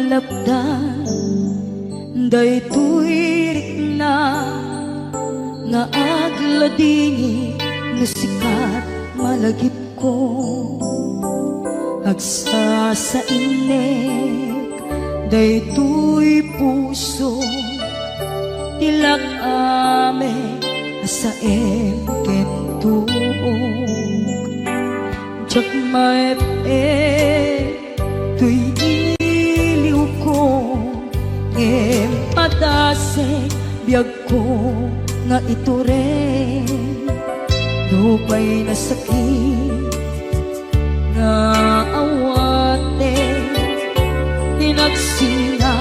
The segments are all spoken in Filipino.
malapdan daytoy rikna nga agladingi no sikat malagip ko agsa sa inek daytoy puso tilak ame asaem kentuog jak maep tuy iliw ko ngem padasek biyag ko nga ito rin dupay na sakit nga awate hinagsinga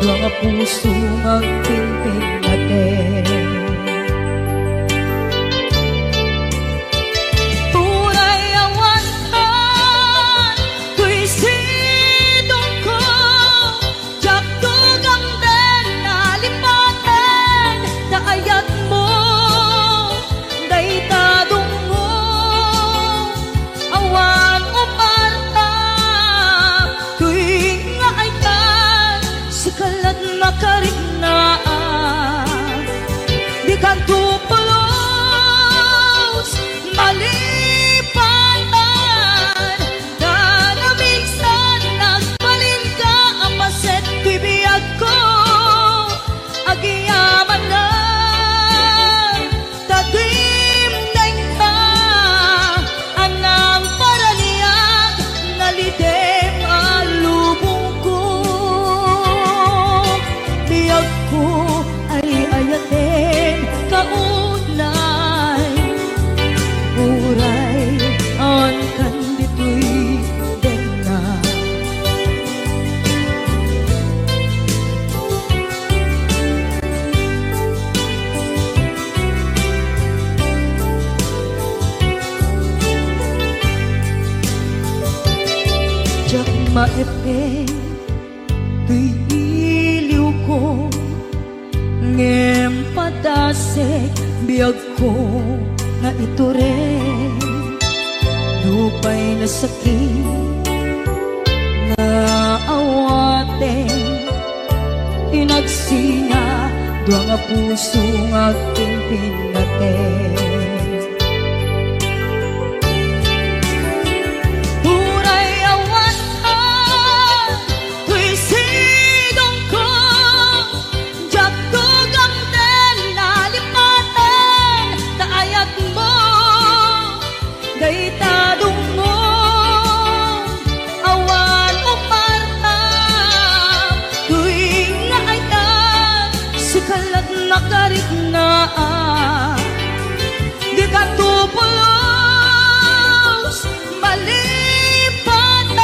doa nga puso magpilpil natin puray awantan tuy sidong ko jak tugang den nalipaten naayat mo daytadong mo awan umarta tuy nga ay tan sikalat makariknaan di kan tupulos malipatan na minsan nagbalin ka ang paset bibiyag ko agiyaman na tatimdeng ka anang paraniyak nalidem alubong ko biyag ko ay ayatin kaunay uray on kan ditoy denga jak maepe tuy iliw ko ngem padasek biyag ko nga ito rin dupay na sakit nga awate hinagsinga doa nga puso nga pimpin natin puray awantan tuy sidong ko jak tugang den nalipaten naayat mo daytadong mo awan umarta tuy nga ay tan sikalat makariknaan di ka tupulos malipatan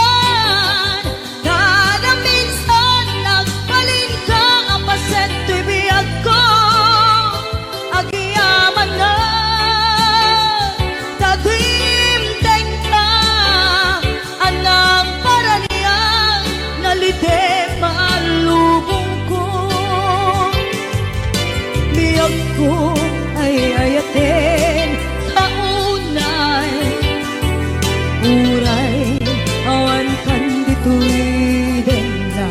kada minsan nagbalin ka ang paset tuy biyag ko agiyaman na tatimdeng ka anang paraniyak nalidem alubong ko biyag ko ay ayatin kaunay uray awan kan ditoy denga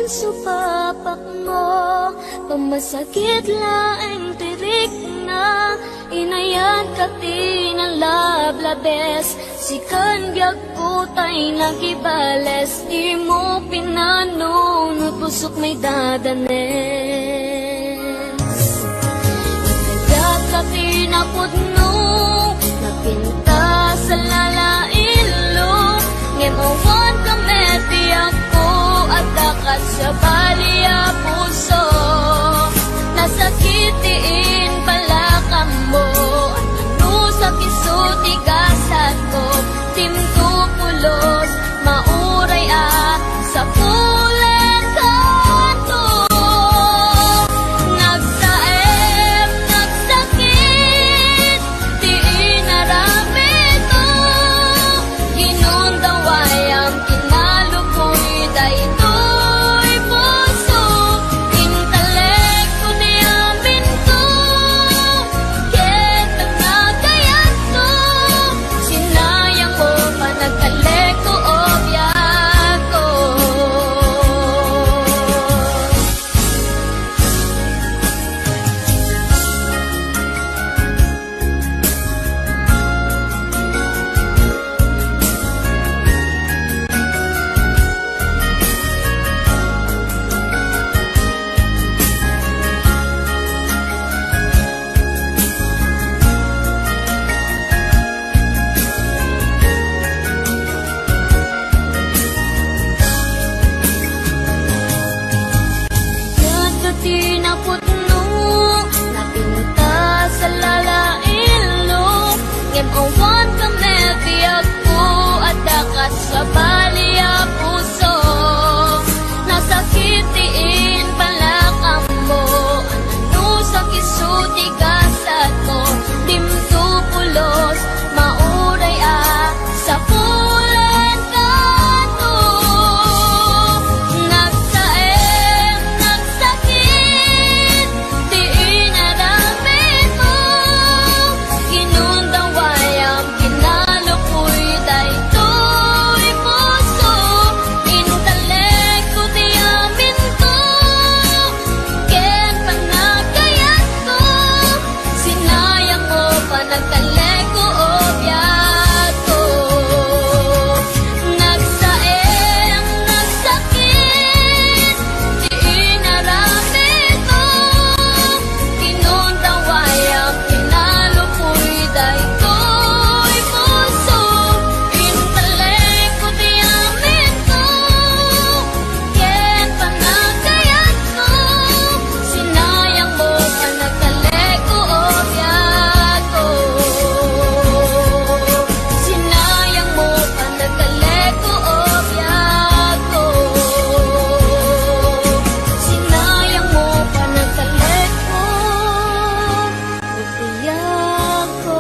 supapak mo pamasakit laeng tirik na inayan ka tinalablabes sikan biag kutay nagibales di mo pinanunod pusok may dadanes nagdag ka tinapod no napinta sa lalailo pulos, mauray sa pulen kanto. Nagsaem, nagsakit, di inaramid mo. Ginundaway ang kinalukoy, daytoy puso. Intelekto di amin ko, ketang nagayat ko. Sinayang mo pa nagkaleko o biyak ko. Di na putno, napinta sa lalailo. Ngem awan kami tiyak ko, at dakat sa baliya puso. Nasakitiin palakam mo, ano sa kisuti kasat mo. Dimto pulos, mauray sa pulen kanto. Nagsaem, nagsakit, di inaramid mo. Ginundaway ang kinalukoy, daytoy puso. Intelekto di amin ko, ken panagayat ko. Sinayang mo pa nagkaleko o biyak ko. Nagsaem, nagsakit, di inaramid mo. Kinundaway ang kinalukoy, daytoy puso. Intelekto di amin ko, ken panagayat ko. Sinayang mo pa nagkaleko o biyak ko. Sinayang mo pa nagkaleko o biyak ko. Sinayang mo pa nagkaleko o biyak ko.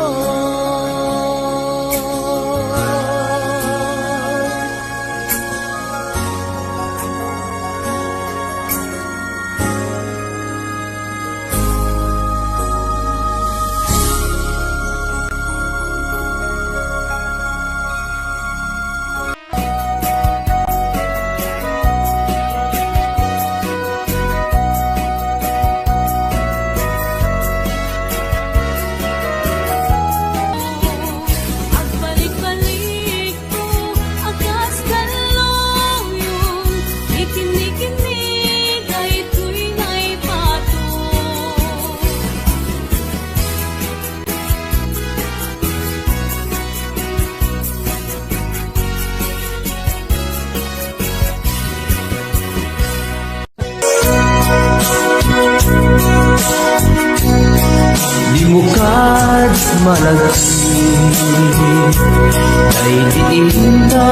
Ang balik-balik ko, agas kaluyong, ikinig-kinig ay tuy na'y pato. Di mo kad malagsi ay diinda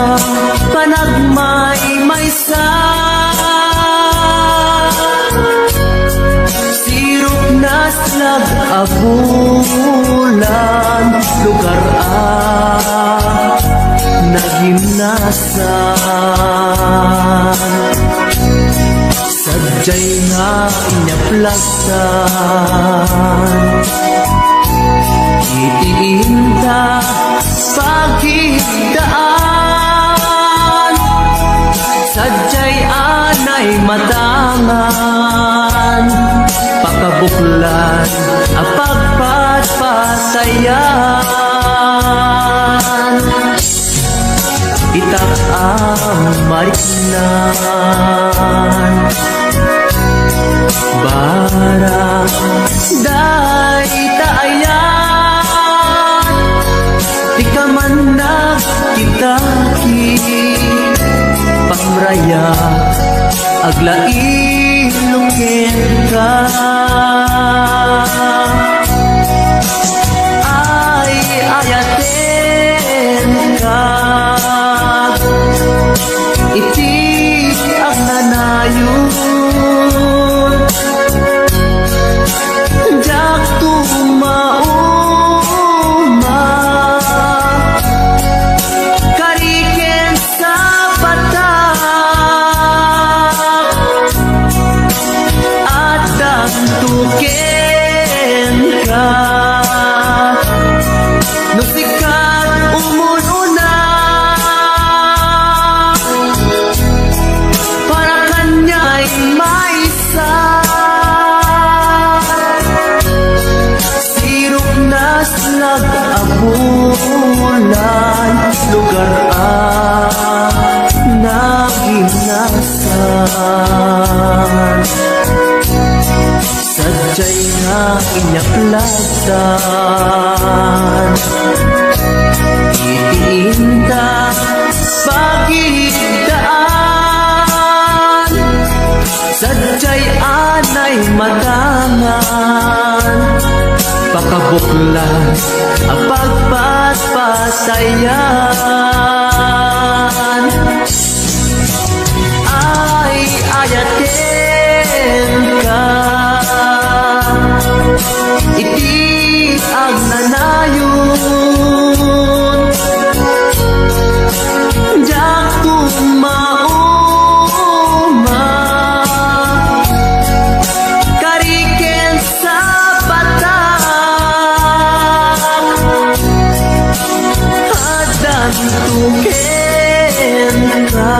panagmay-maysa. Sirop na slag abulan, lugar nagimnasan. Sadyay nga inyaplasan, itiinda pagigdaan. Sadyay anay matangan, pakabuklan apagpatpatayan. Itak ang mariknan, barang day taayan. Di ka man nagkitaki, pamraya aglailungin ka. Ay ayaten ka, matangan, pakabuklan ang pagpaspasayan. Ay ayaten ka, iti ang nanayon, diyak tumauma, kariken sa batak, hadan tuken ka.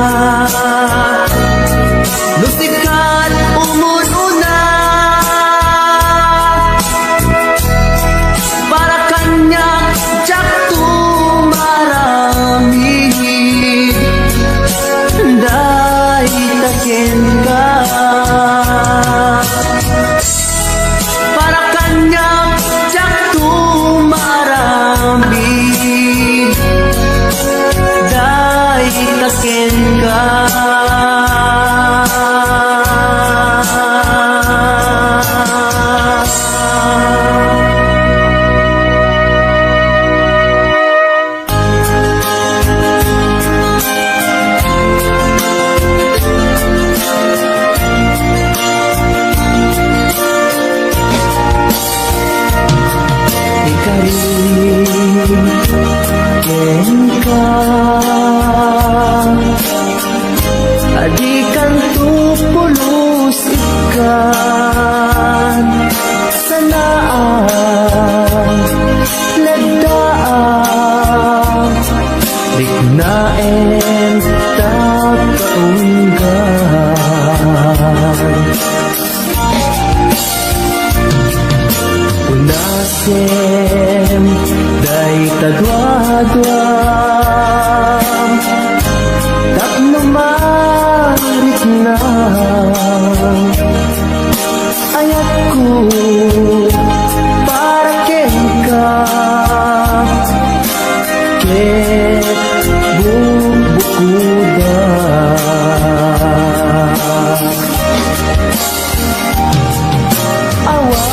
Lusikan umununa, para kanya jak tumarami, day taken ka. Para kanya jak tumarami, day taken ka. Adikan tupulos ikan sanaan ladaan dignaen takaunggan unasem day tadwadwam tapno marit na ayatku para kenka ket bubukuda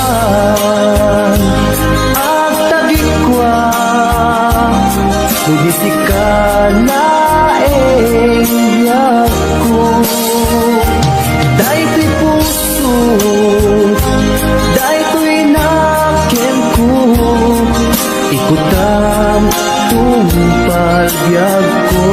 awan agtagikwa tugisikala ko daytoy puso daytoy naken ko ikutan tumpal biyag ko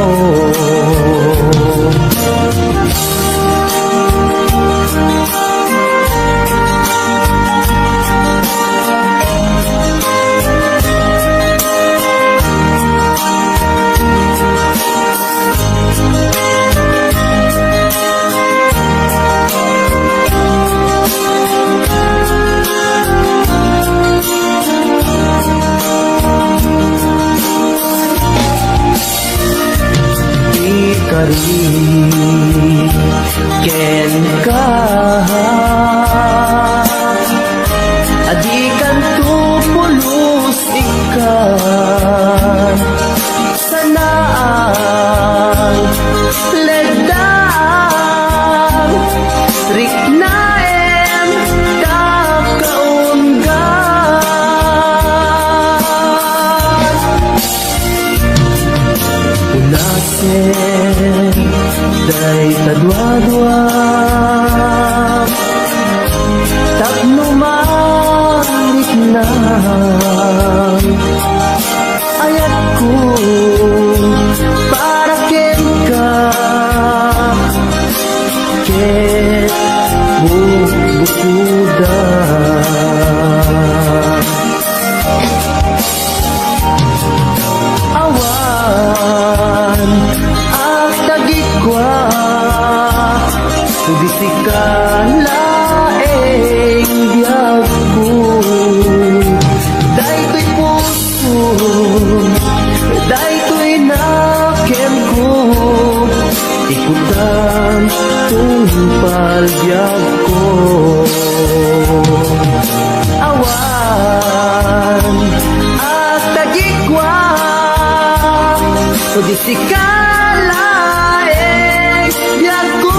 ken ka adikan tupulos ikan sanaan ledang riknaen takaunggan unasen day tadwadwa tapno marit na ayatku para kenka ket bubukuda awan agtagikwa tugisikala biyag ko daytoy puso daytoy naken ko ikutan tumpal biyag ko awan at tagikwa tugisikala biyag ko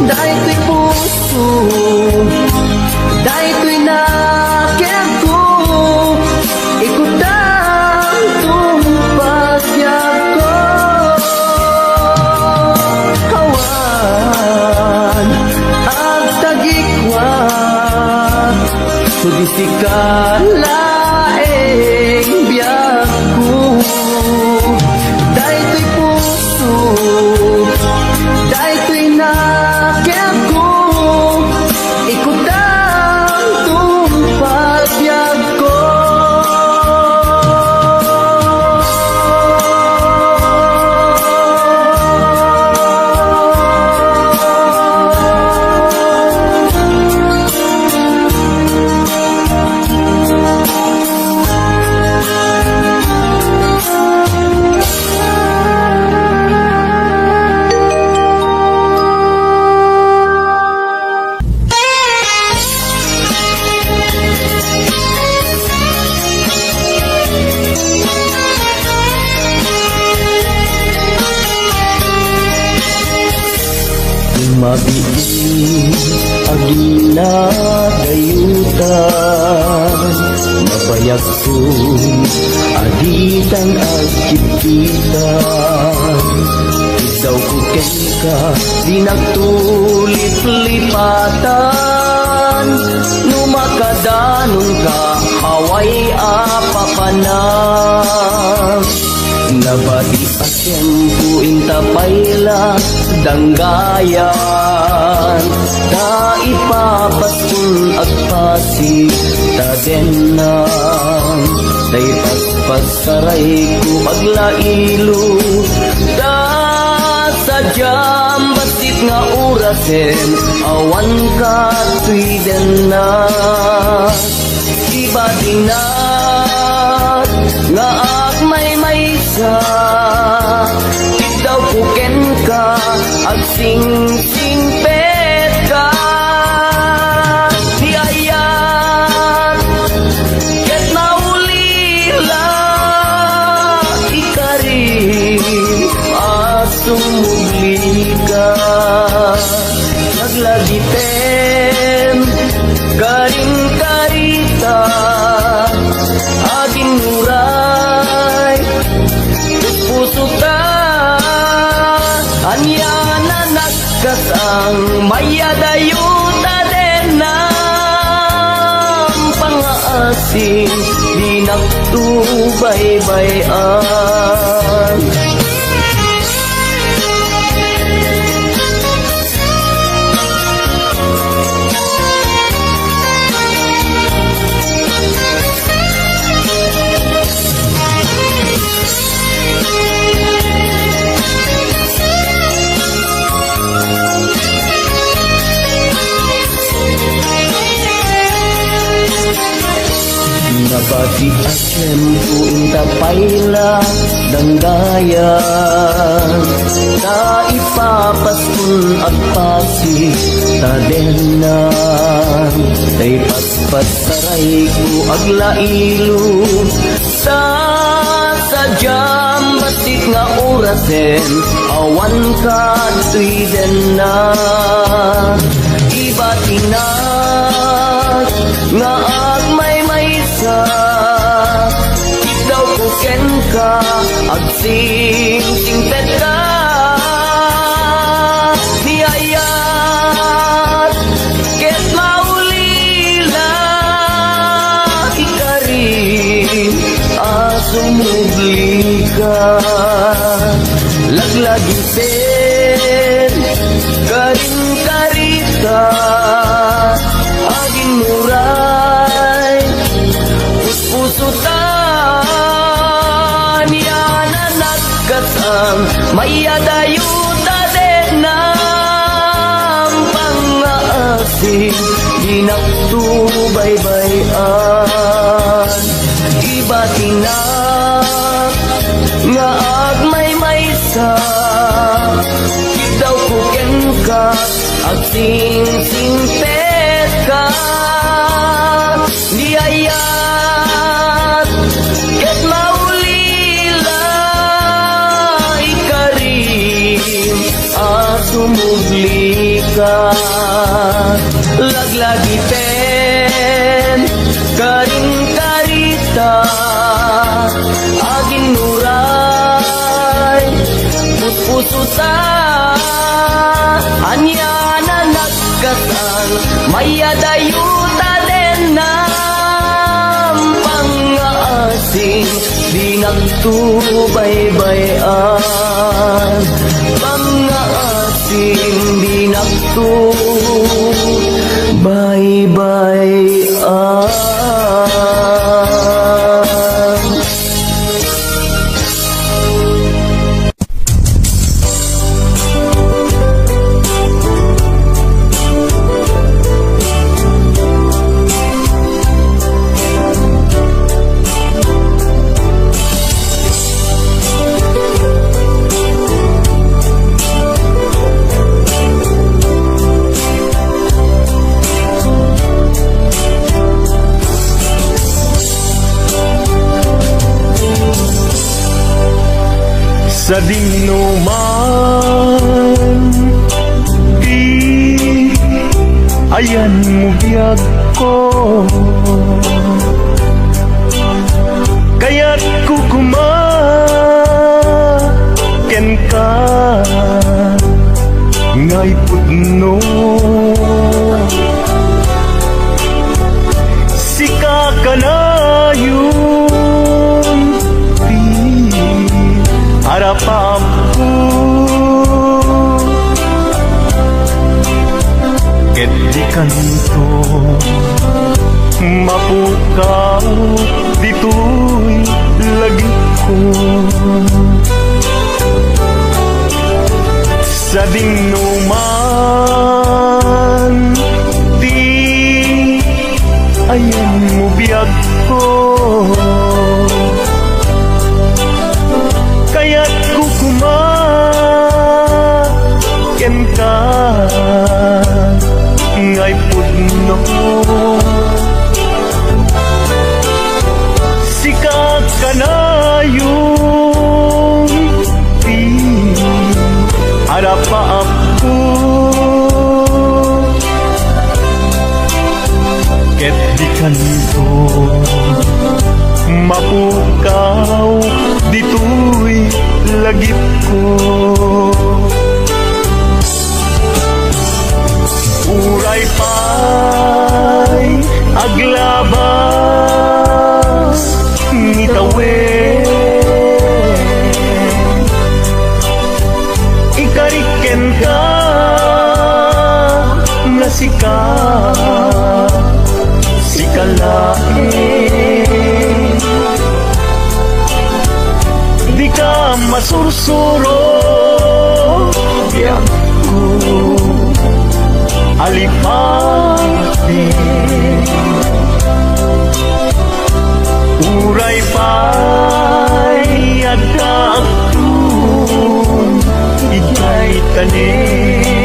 daytoy puso puso daytoy nakit ko ikutang tumpagyak ko kawan ang tagikwan sudisi ka laeng biyak ko daytoy puso daytoy nakit ko ikutang tumpagyak ko Mabiin agila dayutan mabayag ko aditan agkipitan ikaw ko ka di nagtulip-lipatan numakadanon ka haway apapanan nabati at tiyempo intapayla danggayan ta ipapaskun at pasig ta denang tay paspasaray ko aglailo ta sadyam basit nga urasen awan ka tuiden na iba dinat nga may maysa daw puken ka ag sing pet ka di ayat ket naulila ikari asumugli ka naglagiten karing karita aging muray puso ta anya na nagkasang mayadayuta den ng pangaasing di nagtubaybayan nabati at tiyempo intapayla danggayan ta ipapaskun at pasig ta denan tay paspasaray ko aglailo sa sadyam basit nga orasen awan ka tuiden na iba tinat nga agmay maysa daw puken ka ag sing-singpet ka di ayat ket maulila ikarin asumugli ka laglagin sen karing karita aging muray pusutan yan ang nagkasang mayadayuta din ng pangaasing di nagtubaybayan iba tinak nga agmay maysa daw puken ka ag sing-singpet ka di ayat ket maulila ikarim asumugli ka laglagiten karing karita aging nuray puspusuta anya na nagkasal mayadayuta din na pangaasin di nagtubaybayan pangaasin di nagtubaybayan. Sa dinuman di ayan mo biyag ko kaya't kukumaken ka ngay pudno sika ka na yun harapanku ket di kanto mapukaw dito'y lagi ko sa dinuman di ayan mo biyag ko kaya't kukumaken ka ngay pudno sikat ka na yung harapaap ko ket di kanto mapukaw dito'y lagip ko uray pa'y aglabas ngitawin ikariken ka nga sikalain di ka masursuro biyak ko alipangin uray pa'y agdagtun ika'y tanin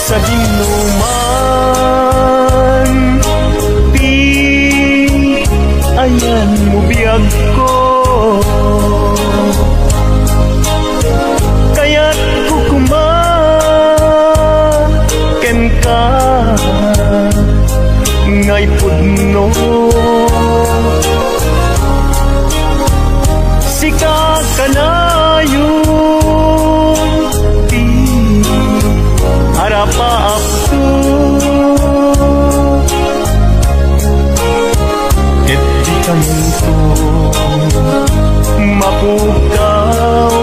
sa dinuman di ayan mo biyag ko kaya't kukumaken ka ngay pudno sikat ka na yung harapaapto ket di kanto mapukaw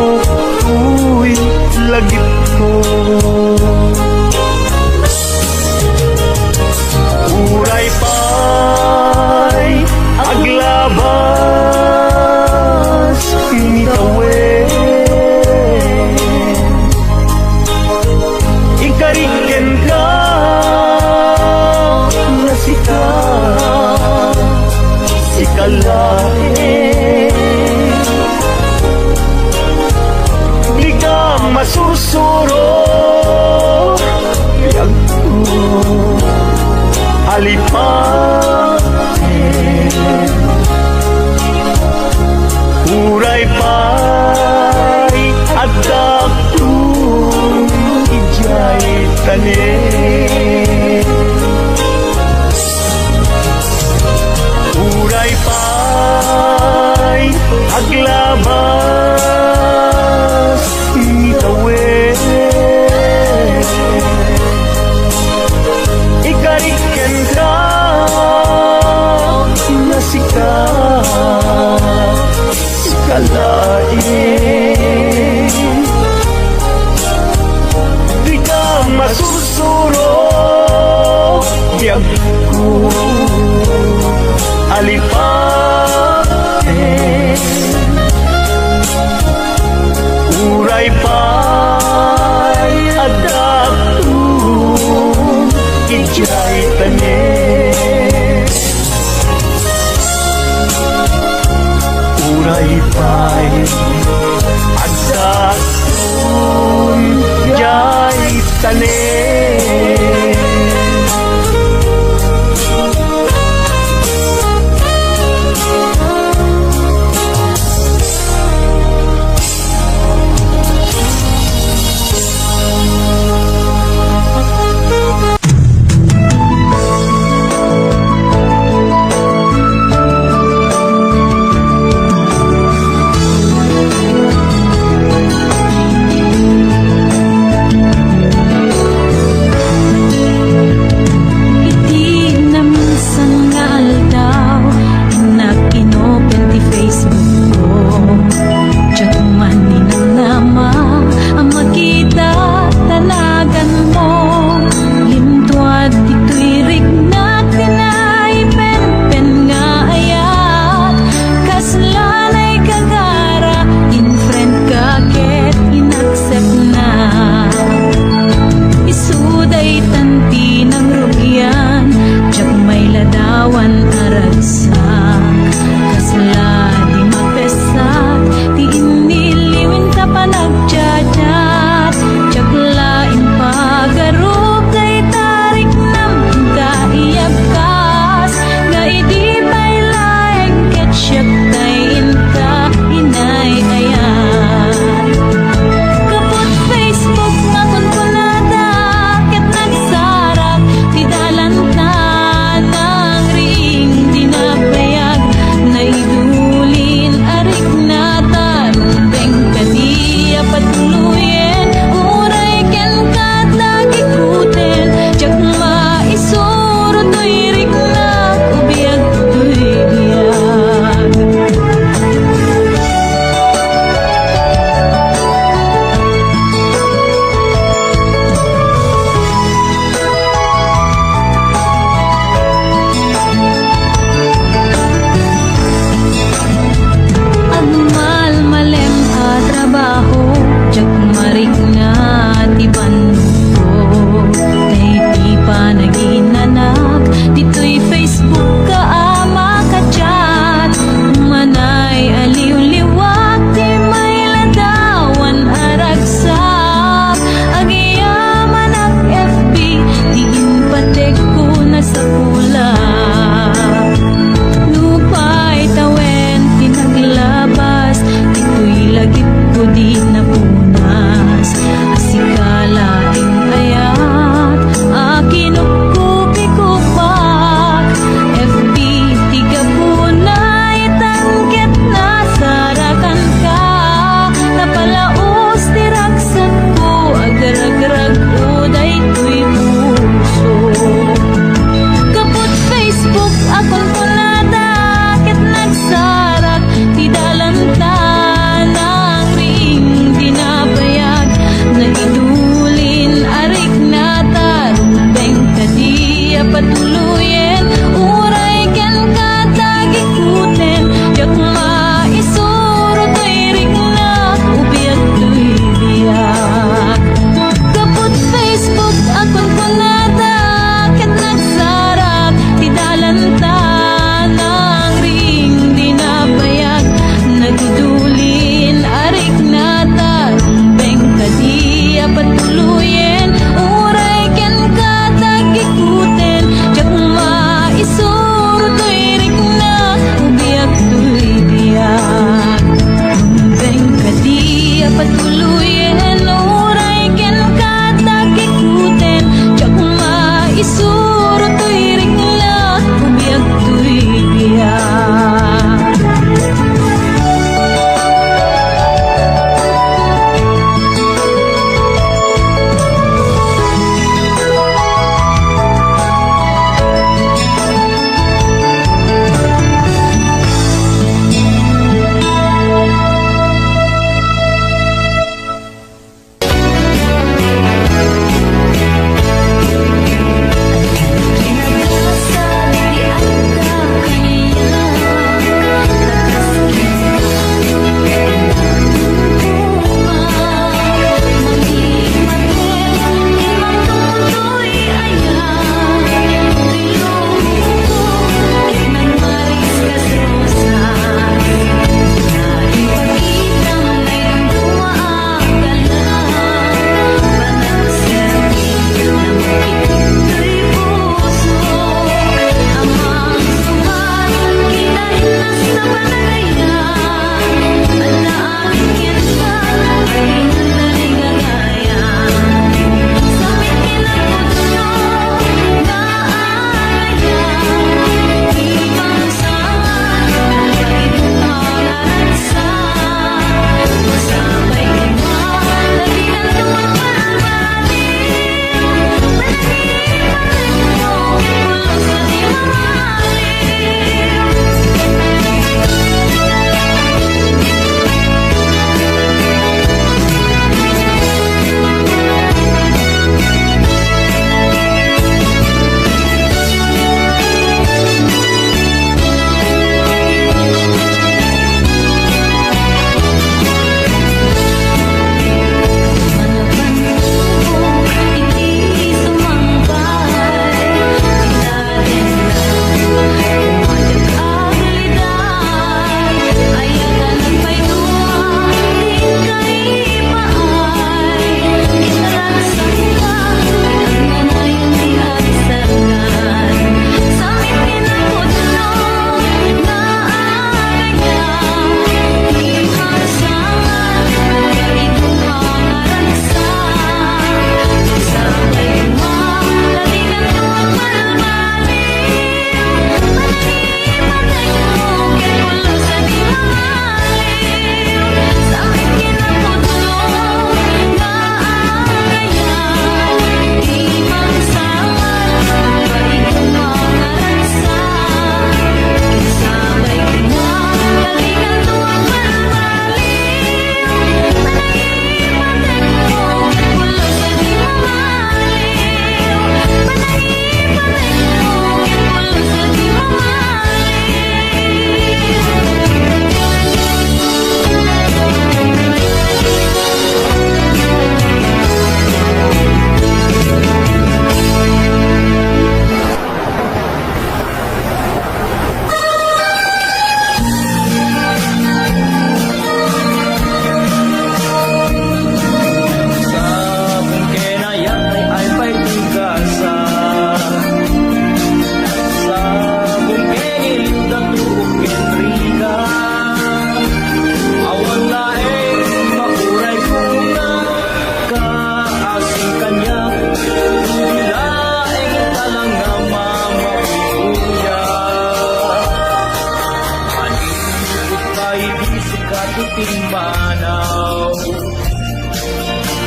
pinmanaw.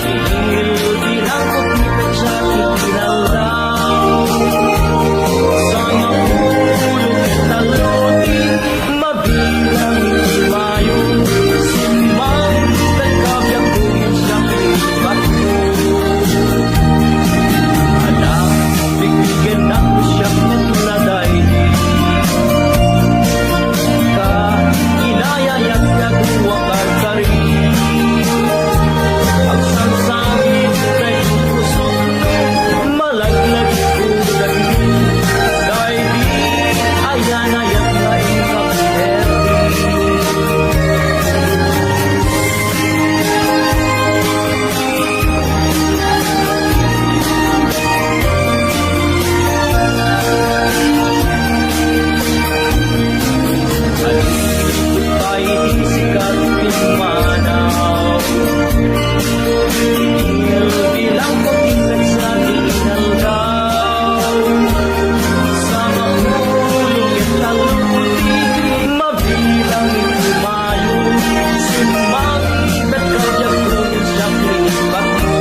Ihil bilang kumikat siya itinalaw. Sa mahulog at talutin, mabilang imayon. Simang nagkabyang kumin siyang lipat ko. Anak, bigyan ako siyang nagladay. Ka, inayayat na duwakar ka rin. Ang sansangin kay puso, malaglag ko lagi. Dahil di ayanayat na ikapiherdi. Tayo di sikat pinmanaw. Ihil bilang kumikat sa itinalaw. Sa mahulog at talutin, mabilang imayon. Simang nagkabyang kumin siyang lipat ko.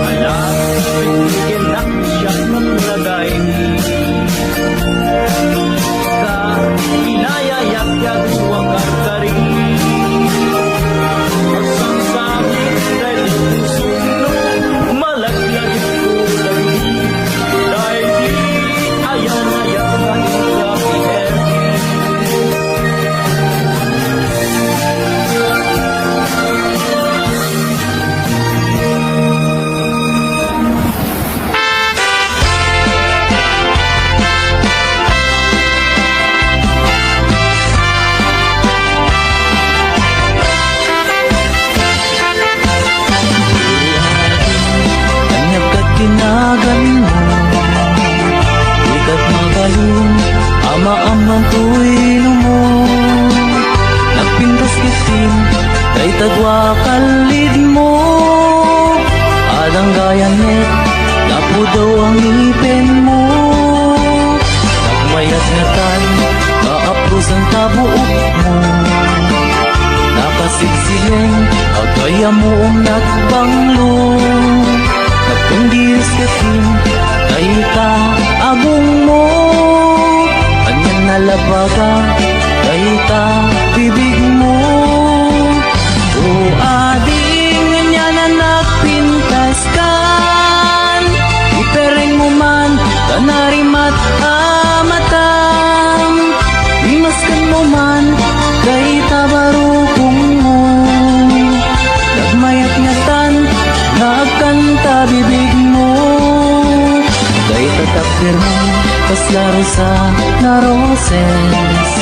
Alam, bigyan ako siyang maglagay. Ka, inayayat duwakar ka rin. Magsangsangin dahil puso malaglag ko lagi. Dahil di ayanayat na ikapiherdi. Kanyag kat tinagan mo, ikat magaling, ama-amang tuwilo mo. Nagpintas kitin, kay tagwa kalid mo. Adang gayanet, napo daw ang ipin mo. Nagmayat nga tan, kaapos ang tabuok mo. Nakasigsileng, agaya mo ang nagbanglo. Nagkundiris katin, kay ka agong mo. Kanyan nalabaga, kay ka bibig mo. O ading nga na nagpintas kan, ipereng mo man, kanarimat amatang. Imaskan mo man, kay tabarukong mo. Nagmayat nga tan, nagkanta bibig mo. Kay tatakdir mo, kaslaro sa naroses.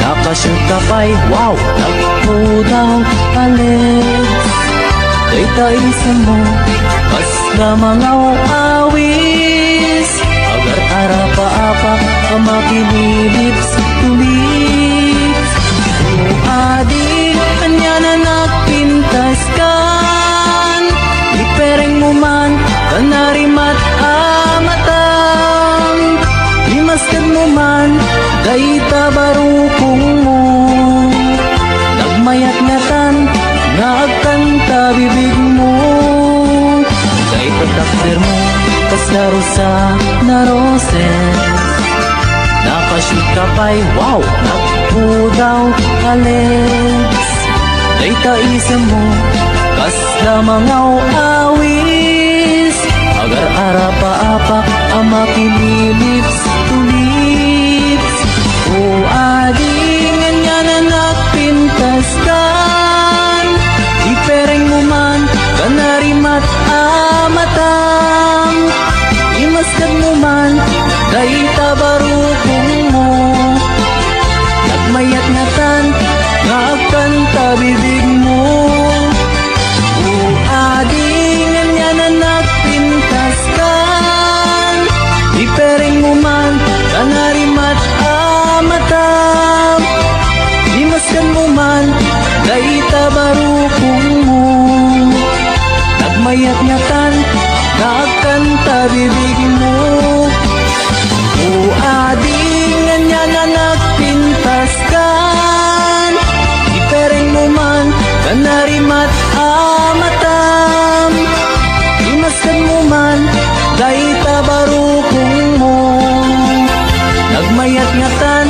Nakashoot ka pa'y, wow, nagpudaw alex. Kay taisa mo, kasla mga awis. Agar arapa-apak, kamakililip sa tulis. O adik, kanya na nagpintas kan. Ipereng mo man, kanarimat amatang. Imaskad mo man, kay tabarukong mo. Nagmayat nga tan, nagkanta bibig mo. Kay tatakder mo, kaslaro sa naroses. Nakashoot ka pa'y, wow, nagpudaw alex. Kay taisa mo, kasla mga awis. Agar arapa-apak, ang makililips to lips. O adingan nga na nagpintas kan. Ipereng mo man, kanarimat amatang. Imaskad mo man, kay tabarukong mo. Nagmayat nga tan, nagkanta bibig mo. O adingan nga na nagpintas kan. Ipereng mo man, mayat ngatan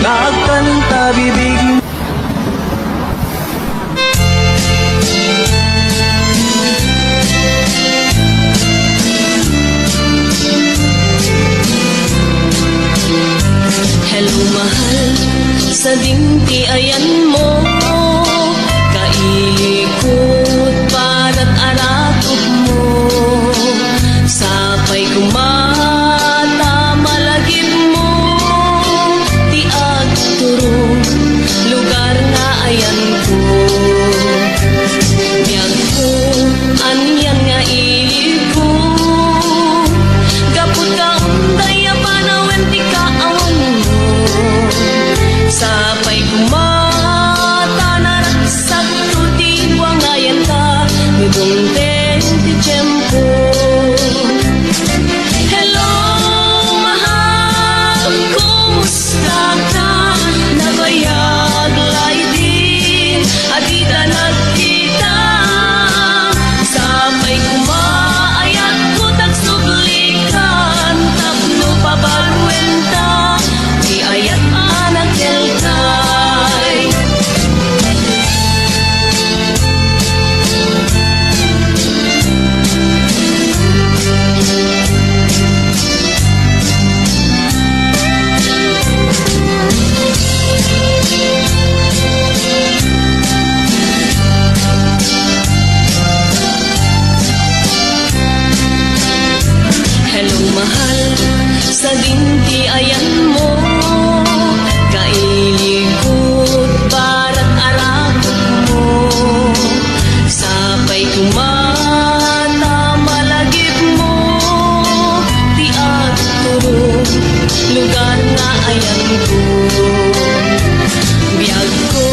Ngagkanta bibig Hello mahal, sa dimti ayan mo Kailikot para't aratok mo Sapay kumata malagip mo Di agturong lugar na ayan ko Biyag ko, anyan nga ilig ko Gapot ka unday apanawen di ka awan mo Sapay kumata naraksak tuti wangayan ka Nudong ti tiyempo Hello mahal, kumusta ka? Nabayag laydin, adita nagkita Sapay kumaayat ko tagsublikan Tapno pabarwenta, di ayat anak kelkay Hello mahal, sa dinti ayan mo Kailikot para't aratot mo Sapay kumata malagip mo Di agturong lugar nga ayan ko Biyag ko,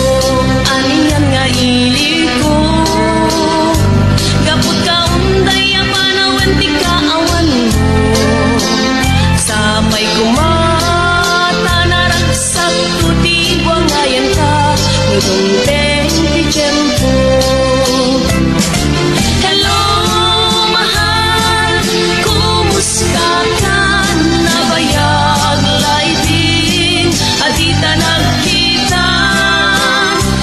aniyan nga ilig ko Gapot ka unday apanawen di ka awan mo Sapay kumata naraksak tuti wangayan ka Nudong ti tiyempo Hello mahal, kumusta ka? Nabayag laydin, adita nagkita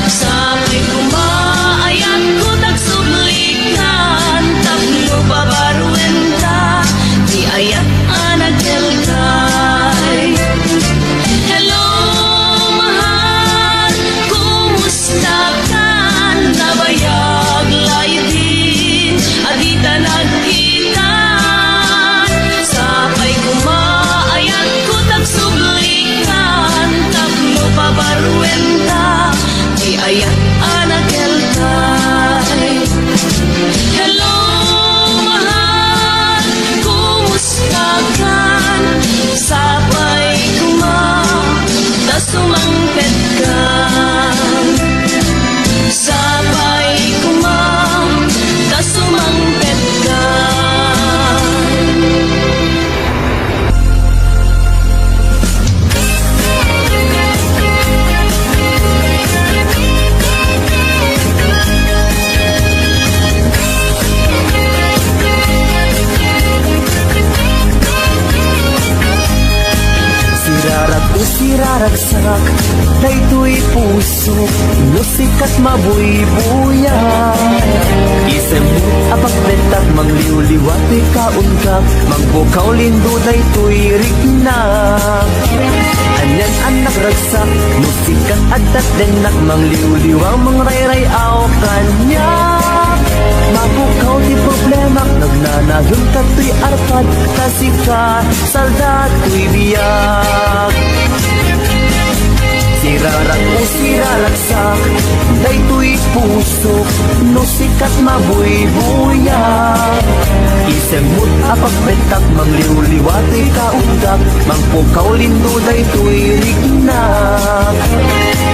Sapay kumaayat ko tagsublikan Tapno babarwenta, di ayat anak kelkay Hello mahal, kumusta ka? Nabayag laydin, adita nagkita Sapay kumaayat ko tagsublikan Tapno pabarwenta, di ayat anak kelkay Hello mahal, kumusta ka? Sapay kumata sumangpet ka Sapay kumata sumangpet ka Sirarak o siraragsak Daytoy puso Nusikat mabuybuya Isemut apagbentak Mangliwliwat ikauntak Mangbukaw lindo daytoy rignak Anyan anak ragsak Nusikat adat denak Mangliwliwang mangrayrayaw kanyak Mabukaw di problema Nagnanayon kato'y arpad Kasika saldato'y biyak Sirarak o siraragsak Daytoy puso Nusikat mabuybuyak Isemut apagbentak Mangliwliwat ikauntak Mangpukaw lindo daytoy rignak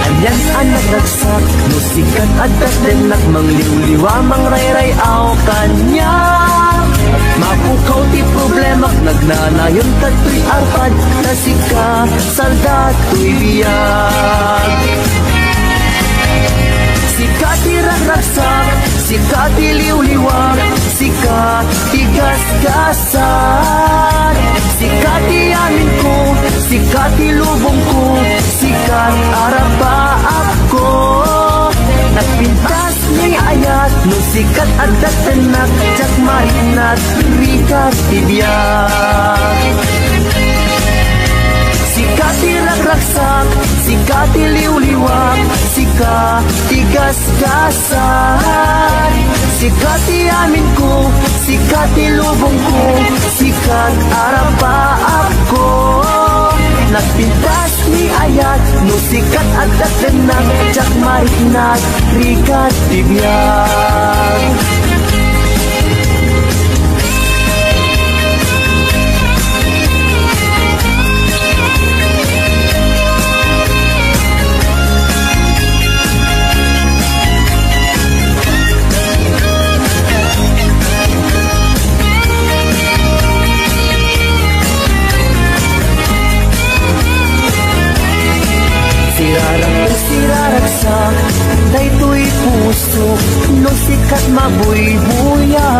Anyan anak ragsak Nusikat adat denak Mangliwliwa mangrayrayaw kanyak Mapukaw ti problema Nagnanayon kato'y arpad Nasika saldato'y biyak Sikati ragsak Sikati liwliwag sikat tigas-gasan. Sikat amin ko, sikat lubong ko, sikat araba ako. Nagpintas ni ayat, no sikat adat tenak, jak marinat, rikat tibiyag. Sikat ragraksak, sikat liw-liwak, sikat tigas-gasan. Sikat amin ko, sikat lubong ko, sikat araba ako. Nagpintas ni ayat, no sikat adat tenak, jak marinat, rikat tibiyag. Siraragsak, daytoy puso, no sikat mabuy-buya.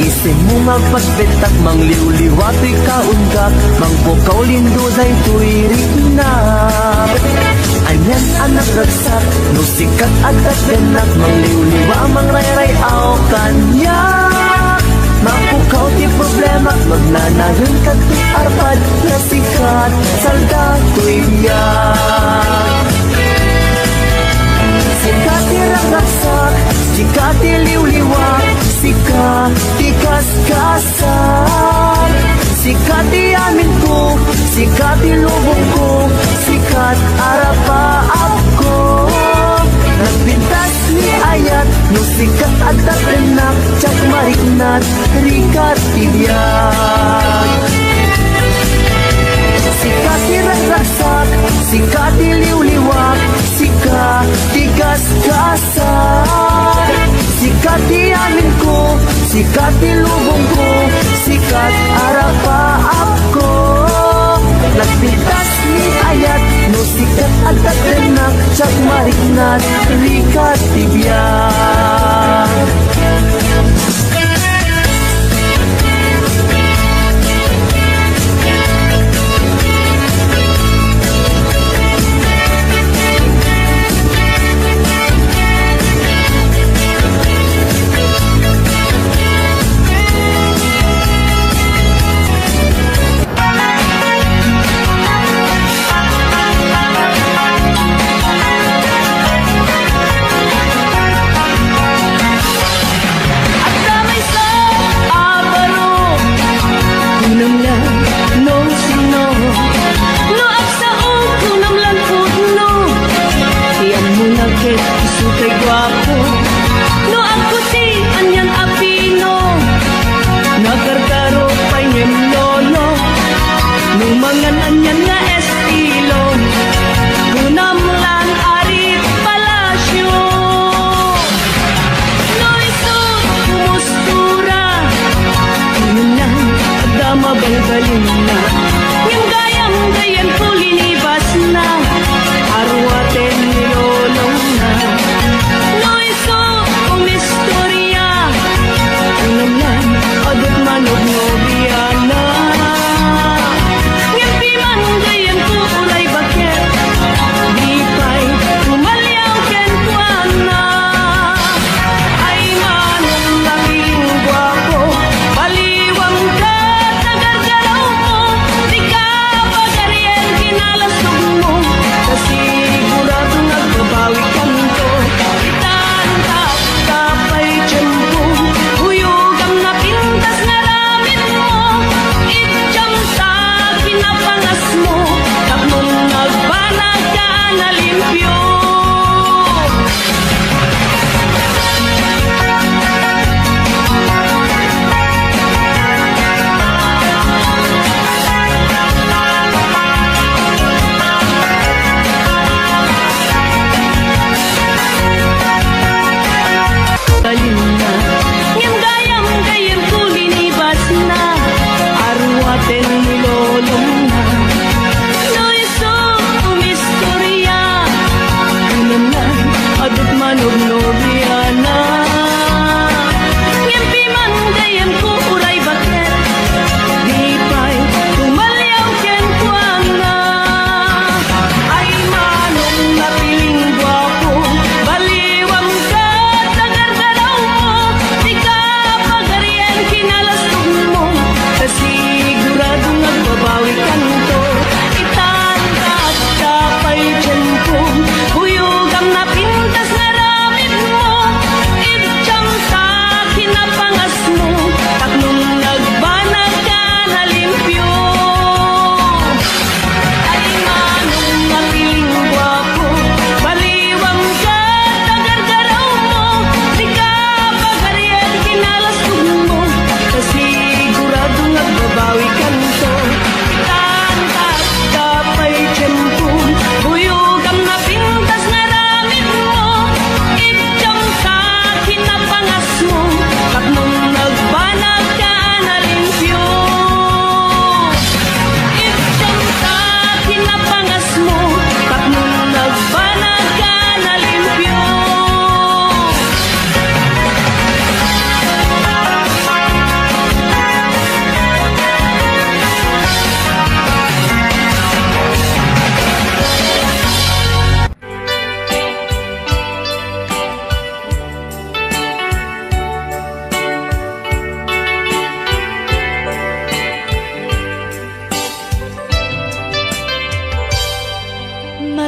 Isin mo magpagbetak, mangliw-liwato'y kaundak, mangbukaw lindo daytoy rikna. Anyan anak ragsak, no sikat adat benak, mangliw-liwa, mangrayray-aw kanya. Mapukaw ti problema, magnanayon ka ti arpad, na sikat, salda to'y biyag. Sikat ragraksak, sikat liw-liwak, sikat tigas-gasan. Sikat amin ko, sikat lubong ko, sikat araba ako. Nagpintas ni ayat, no sikat adat tenak, jak marinat, rikat tibiyag. Sikat ragraksak, sikat liw-liwak, sikat tigas-gasan. Sikat amin ko, sikat lubong ko, sikat araba ako. Nagpintas ni ayat, no sikat adat tenak, jak marinat, rikat tibiyag.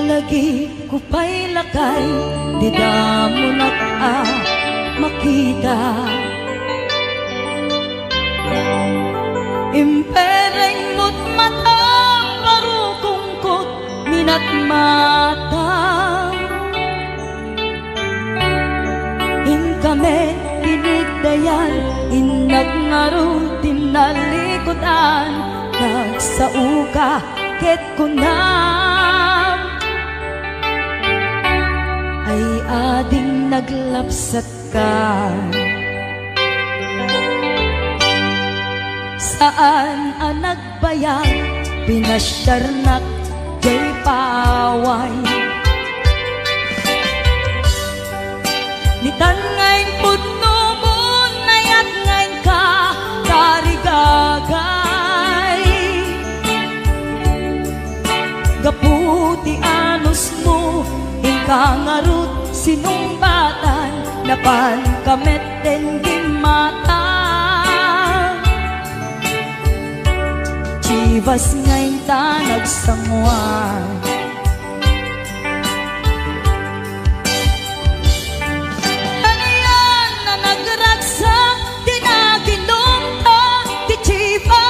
Lagi ko pa'y lakay, di da mo makita. Impereng mo't mata, parukungkot minat mata. In kami tinigdayan, inag ngaro tinalikodan, nagsauka ket kunam. Ay ading naglapsat ka, saan ang nagbayag, pinasyarnak jay paway. Nitan ngayon putno mo, nayat ngayon ka, karigagay. Gaputi anos mo, inkangarut sinumbatan, napan kamet den gimata. Chivas ngayon ta nagsangwan, ano yan na nagragsak, di na ginumta, di Chivas.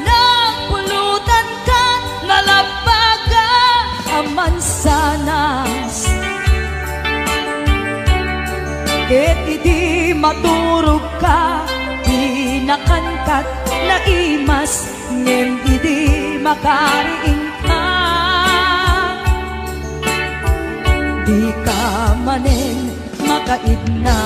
Napulutan ka, nalabaga, aman sanas. Ket idi maturog ka, di nakankat na imas, ngem idi makariing ka. Di ka manen makaidna.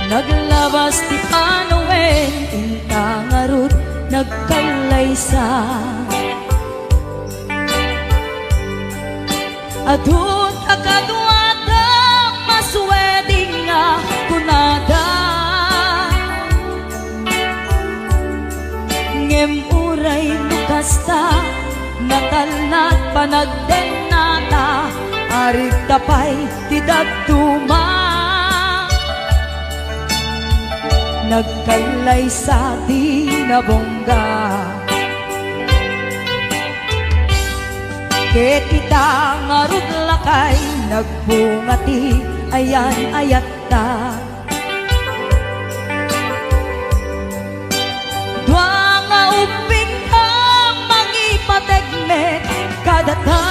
Naglabas ti Panoen, intangarut nagkalaysa. Adun akadwada, masweding nga kunada. Ngem uray lukasta, natalnat panagdenata, arig tapay ti dagduma. Nagkalay sa di nabongga, ket kita ngarud lakay, nagbungati ayan ayat ta. Dua nga uping ka, mangipategmet kadata.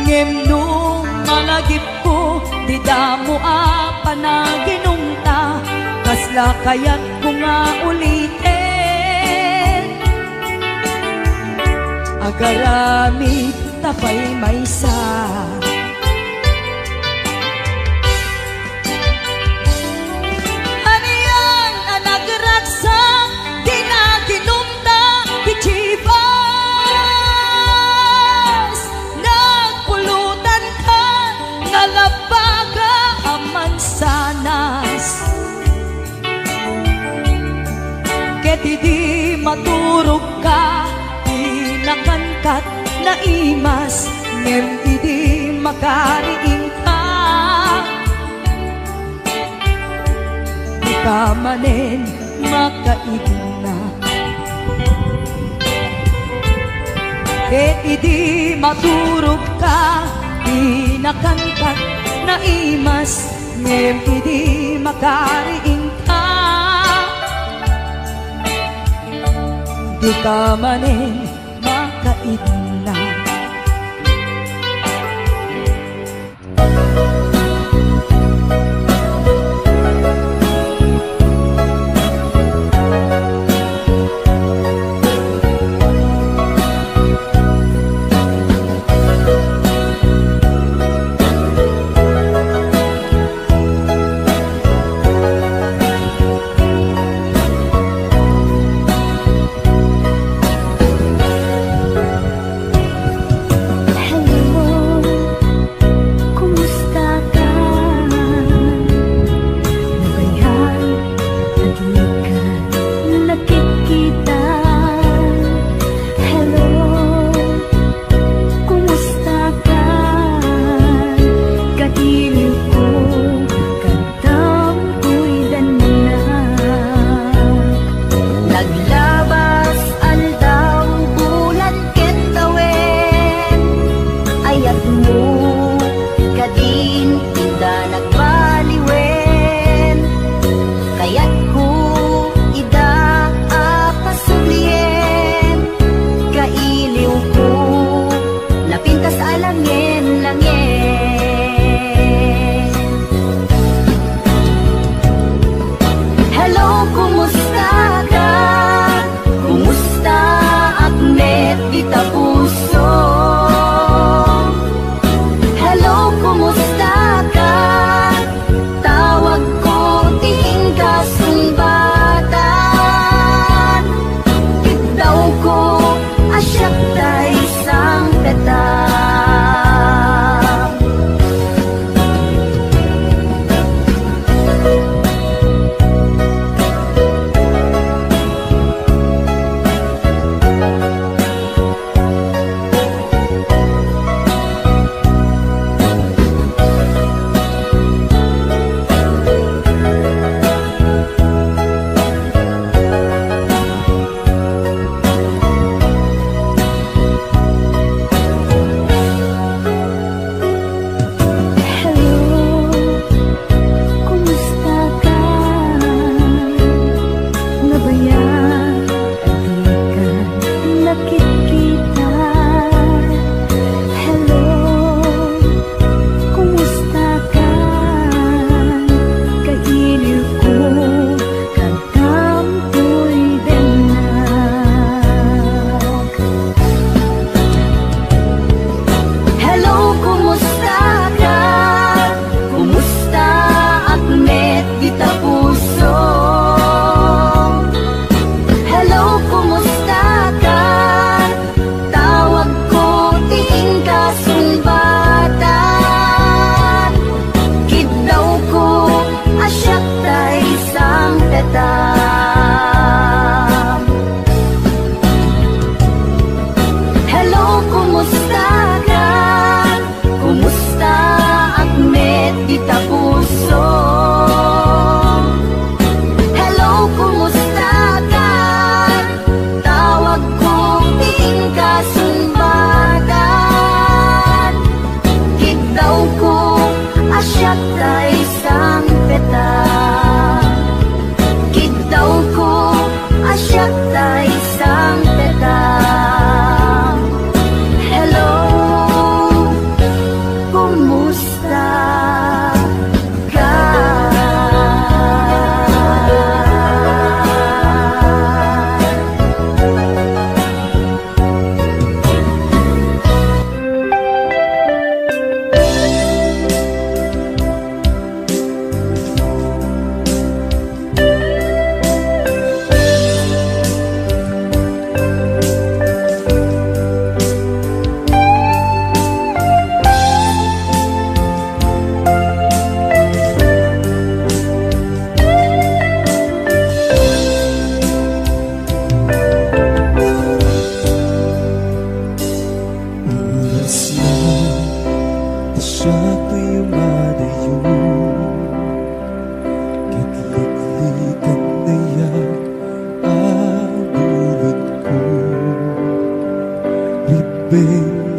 Ngem nung malagip ko, di damo panaginungta, kasla kayat ko nga ulitin. Agarami tapay maysa, ano yan ang nagragsak, di na ginumta, di Chivas. Nagpulutan ka, nalabaga, aman sanas. Ket idi maturog ka, di nakangkat na imas, ngem idi makariing ka. Di ka manen makaigna, ket idi maturog ka, di nakangkat na imas, ngem idi makariing ka. Di ka manen makaidna. kita puso. Hello, kumusta ka? Tawag ko, tingin ka sumbatan. Itaw ko, asyak tay isang petang.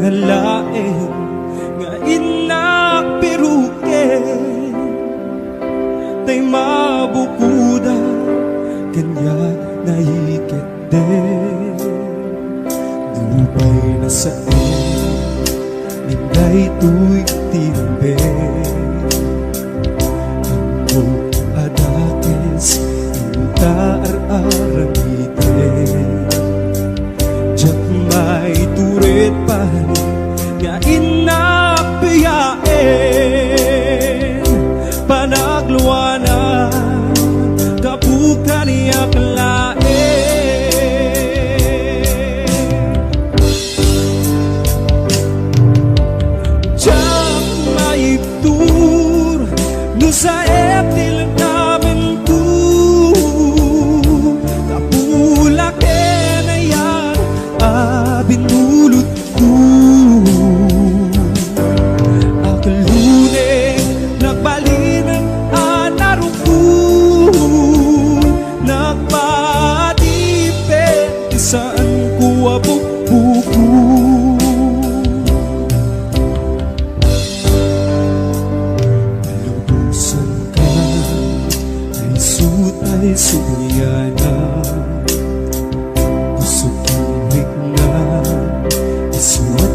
Ngalain nga inakpiruken tay mabukuda kanya naiket din dubay na sa minday tuy timbe ang adakes inta ar-aramiten Diyak may turit pa nga inapiyain panagluwana kabukan niyak lain Diyak may tur no sa etil namin tu kapulakin na yan binulot ko Akaluneng nagbalinang anaro ko Nagpadipet isaan ko abukbuko Lubusan ka ay sutay sumiyana Sukinig na isuot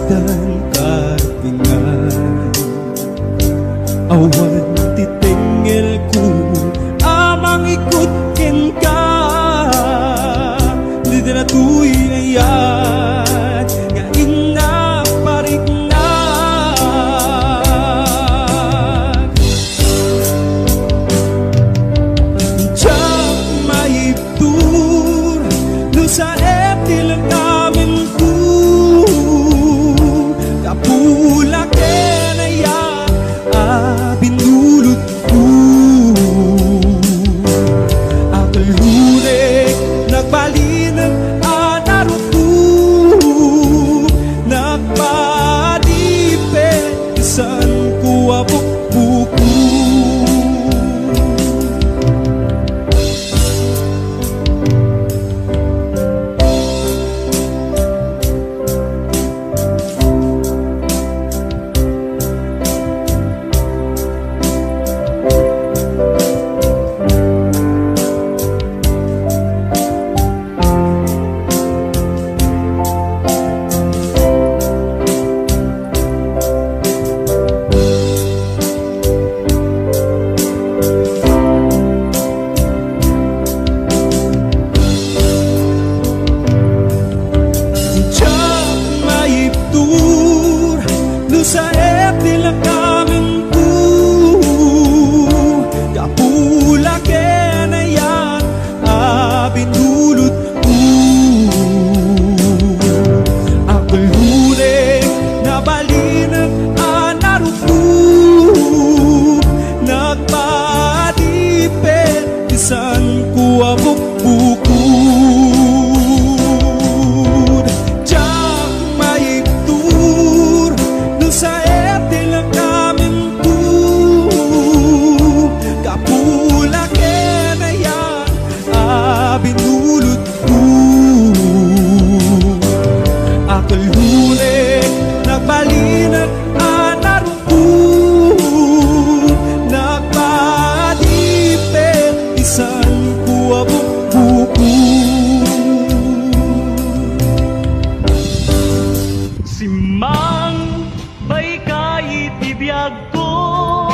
Simang bay kay tibiyag ko,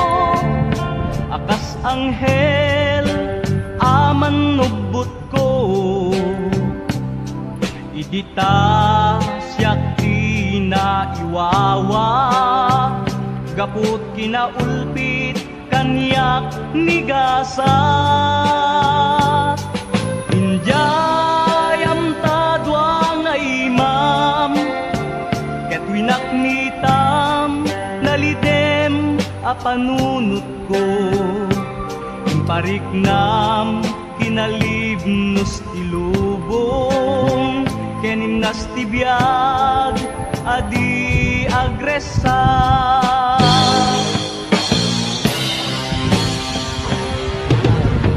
akas anghel aman nugbot ko, idita siyak tinaiwawa, gaput kinaulpit kanyak nigasat. Injayam tadwa nga imam, ket winaknitam nalidem a panunot ko, impariknam kinalibnos tilubong, kenimnas tibiyag adi agresa.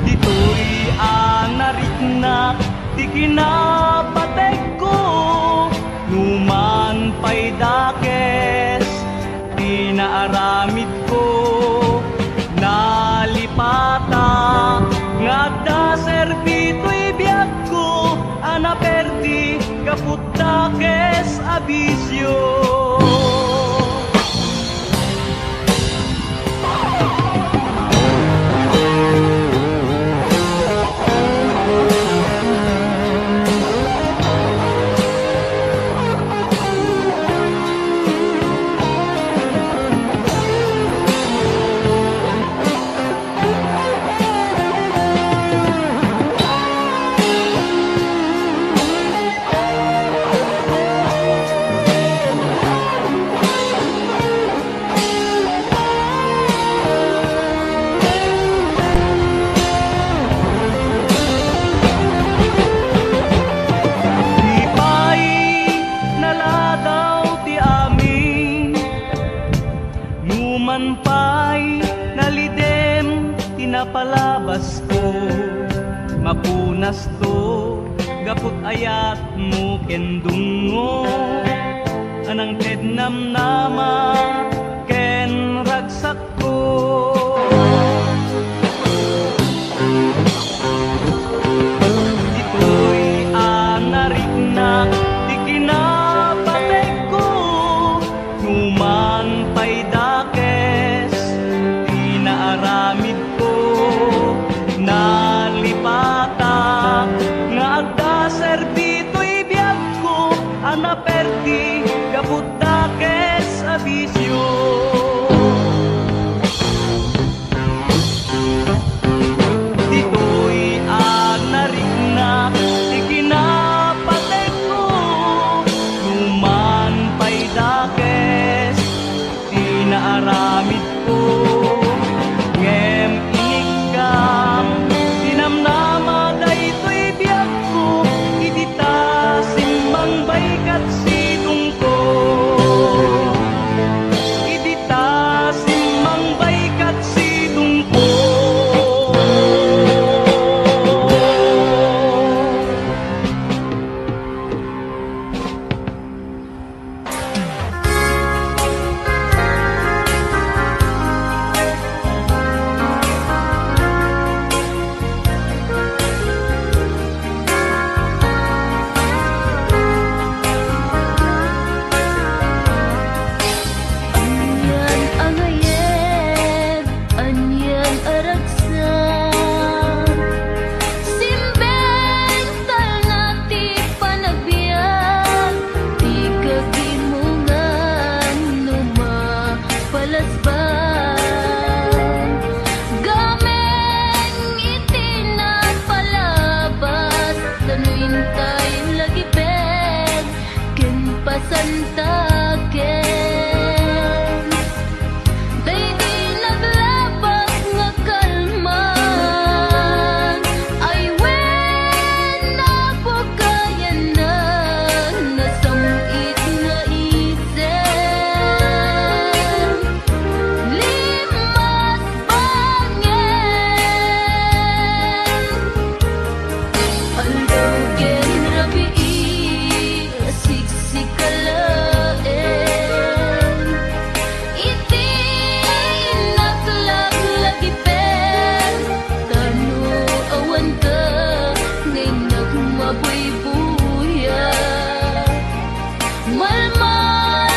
Dito'y anariknak di kinapateg ko, numan pa'y dakes di naaramid ko, nalipata nga da serbito'y biyag ko, anaperdi kaput dakes abisyo. Numan pa'y nalidem tinapalabas ko, mapunas to gaput ayat mo kendungo, anang tednam nama ken ragsak ko. Dito'y anariknak di kinapateg ko, numan pa'y dakes di naaramid ko, nalipata nga agda serbito'y biyag ko, anaperdi gaput dakes abisyo. Dito'y anariknak di kinapateg ko, numan pa'y dakes di naaramid ko, ngem inigkam dinamnama daytoy biyag ko, idita simbang baykat sidong ko, idita simbang baykat sidong ko. Anyan angayen, anyan aragsan, simbeng talnati panagbiag, di kagimungan lumapalasban, gameng itinapalabas, tanuin tayo lagiped, ken pasantaken. Day di naglabas nga kalman, ay wen napakayanan, nasamit nga isen, limas bangen. Aldagen rabii, siksikalaen, iti inaklaglagipen, tanu awan ka, ngay nagmabuybuya, malmal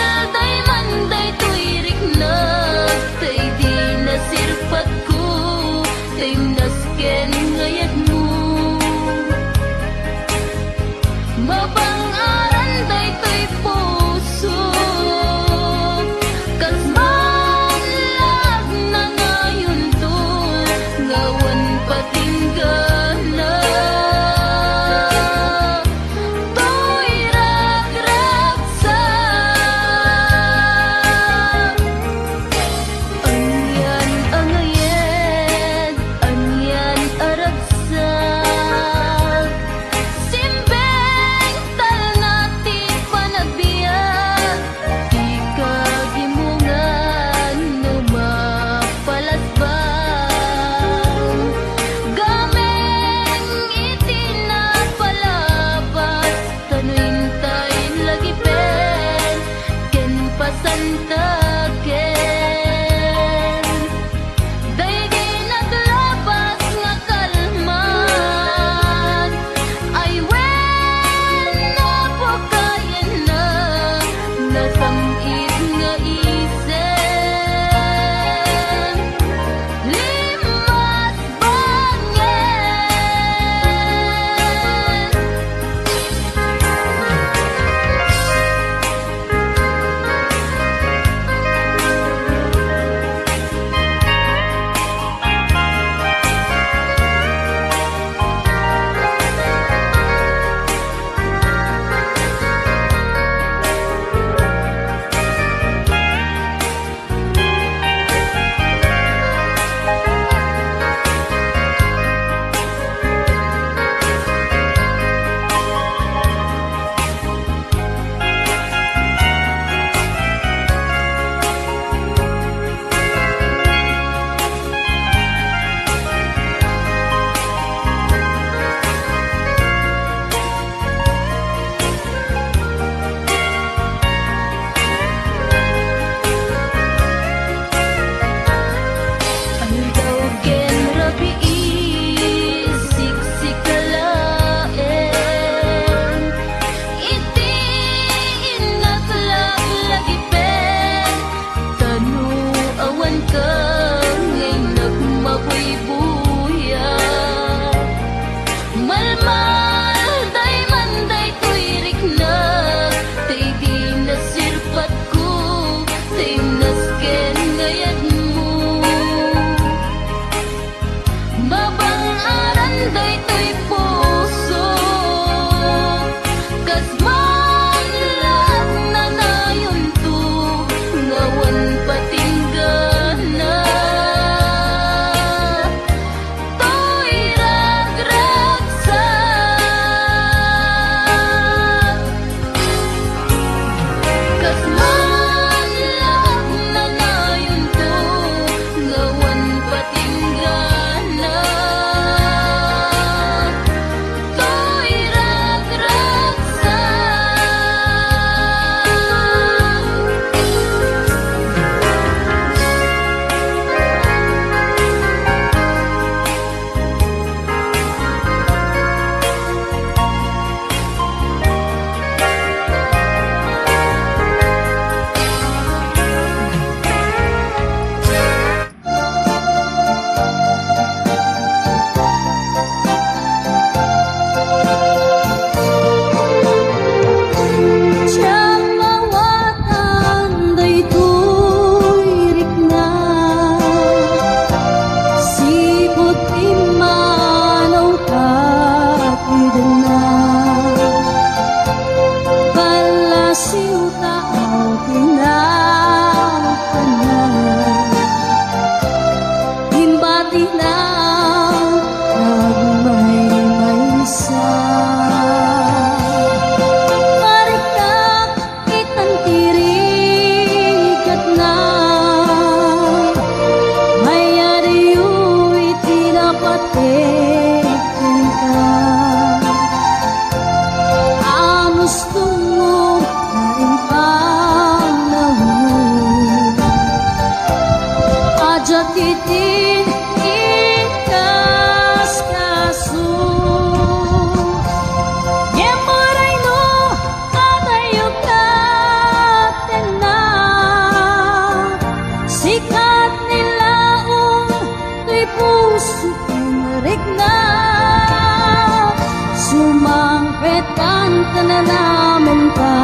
tananaman ka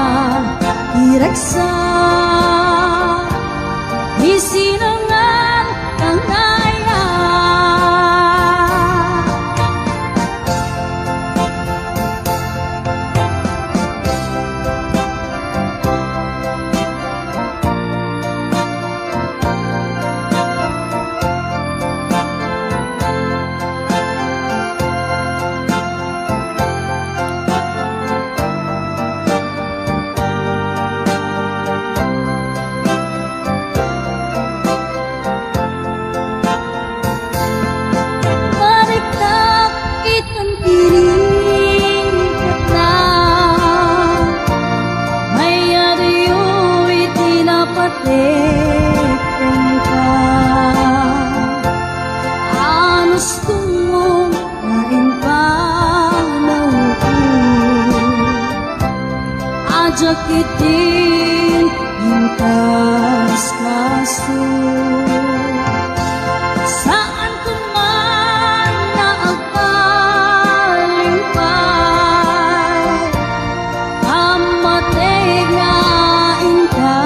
ireksa isinangan tangaya Baliktad kitang tinikat na may adiyo'y tinapatikpan ka anos kong kain pa naupo ajak itin intas kaso saan ko man naagpalimpay amatay nga inka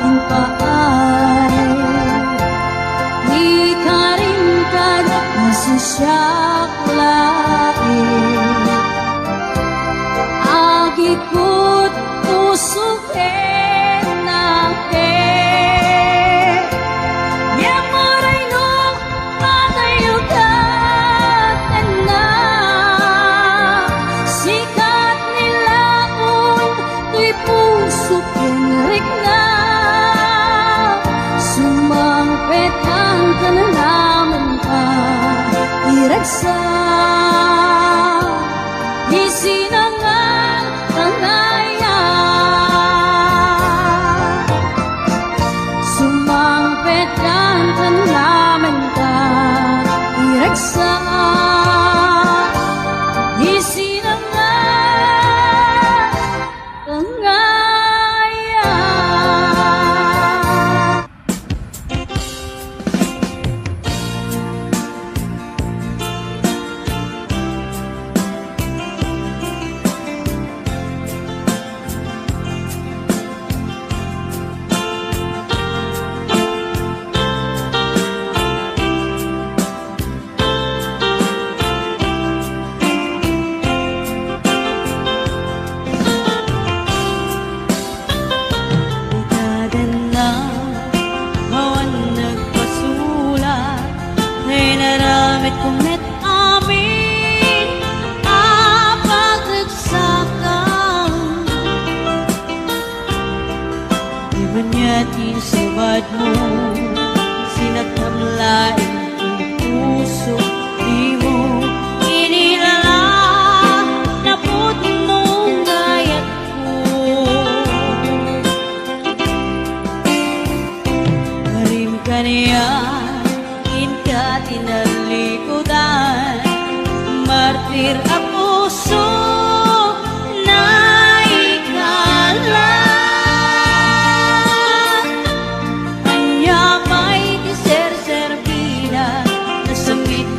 inpaay ikarimkad nasisyak lain agikot usukin natin yamuray nung patayugan na sikat nilaon tuy puso kinrik na sumangpet ang kanalaman ka ireksa isinangan tangaya sumangpet ang kanalaman ka ireksa isinangan tangaya na bawan nagpasulat ay naramit kong net amin apagagsakan di ba niya't isabad mo sinagtamlain ang puso di mo inilala na putnong gayat ko kaniya inka tinalikudan martir ang puso na ikalat kanya may tiser-serbida nasamit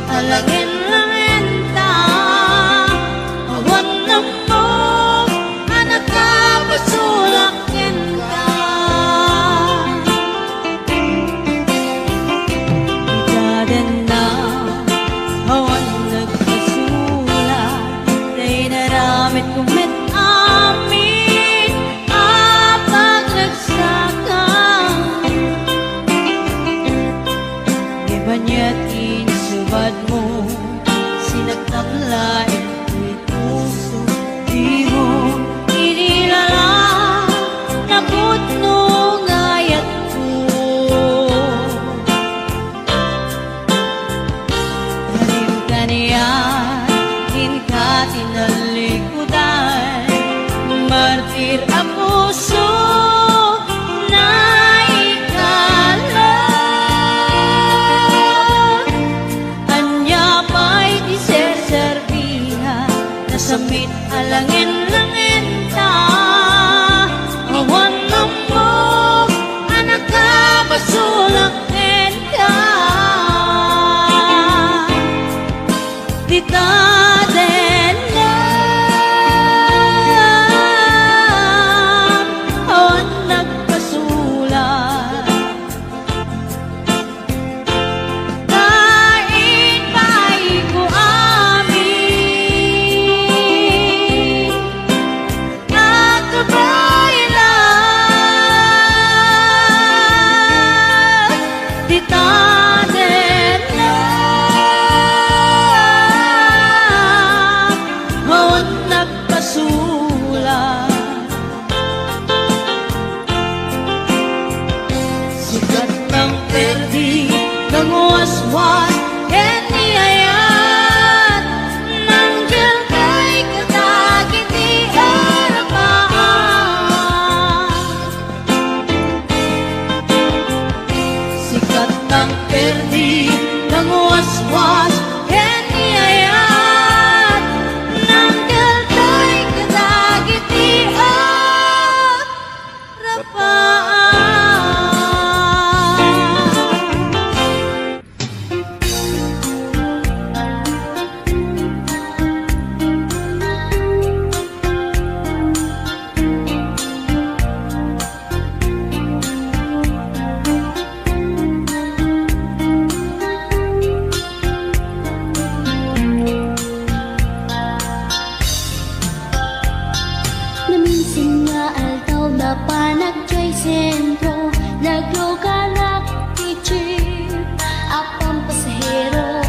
panagkay sentro, nagluganak teacher, apang pasahero,